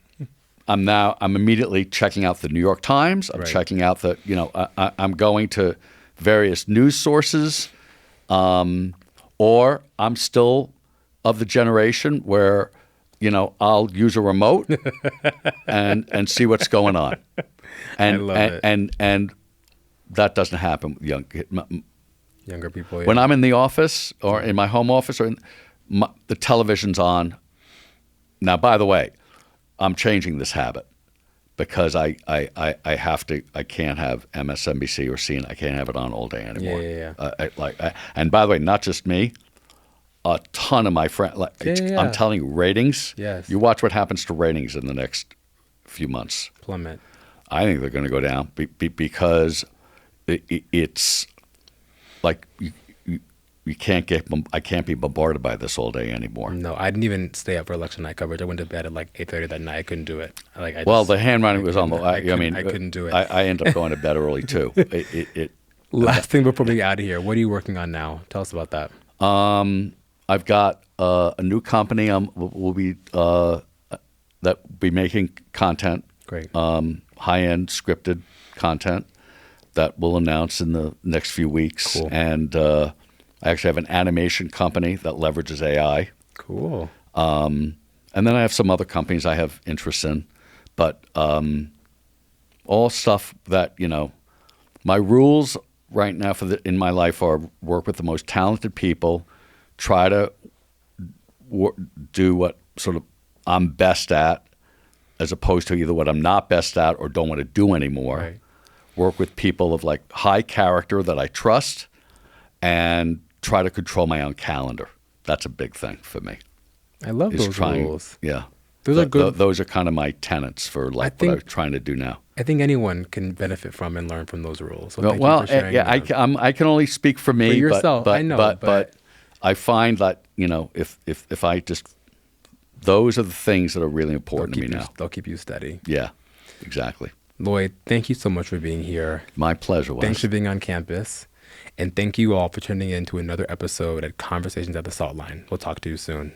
immediately checking out the New York Times. I'm
Right.
checking out I'm going to various news sources, or I'm still of the generation where, I'll use a remote and see what's going on. And
I love it.
And that doesn't happen with
Younger people. Yeah.
when I'm in the office or in my home office or the television's on. Now, by the way, I'm changing this habit because I can't have MSNBC or CNN. I can't have it on all day anymore.
Yeah.
And by the way, not just me. A ton of my friends.
Yeah.
I'm telling you, ratings.
Yes.
You watch what happens to ratings in the next few months.
Plummet.
I think they're going to go down because it's like you can't I can't be bombarded by this all day anymore.
No, I didn't even stay up for election night coverage. I went to bed at like 8:30 that night. I couldn't do it.
The handwriting was on the.
I couldn't do it.
I ended up going to bed early too.
Last thing before we get out of here, what are you working on now? Tell us about that.
I've got a new company. Will be making content.
Great.
High-end scripted content that we'll announce in the next few weeks.
Cool.
And I actually have an animation company that leverages AI.
Cool.
And then I have some other companies I have interest in, but all stuff that my rules right now in my life are work with the most talented people, try to do what sort of I'm best at, as opposed to either what I'm not best at or don't want to do anymore.
Right.
Work with people of like high character that I trust, and try to control my own calendar. That's a big thing for me.
I love those rules.
Yeah.
Those are good.
Those are kind of my tenets for what I'm trying to do now.
I think anyone can benefit from and learn from those rules. So thank
Well,
you for sharing them.
I can only speak for me.
For yourself,
but,
I know,
but I find that if I just, those are the things that are really important to me now.
They'll keep you steady.
Yeah, exactly.
Lloyd, thank you so much for being here.
My pleasure, Wes.
Thanks for being on campus. And thank you all for tuning in to another episode at Conversations at the Salt Line. We'll talk to you soon.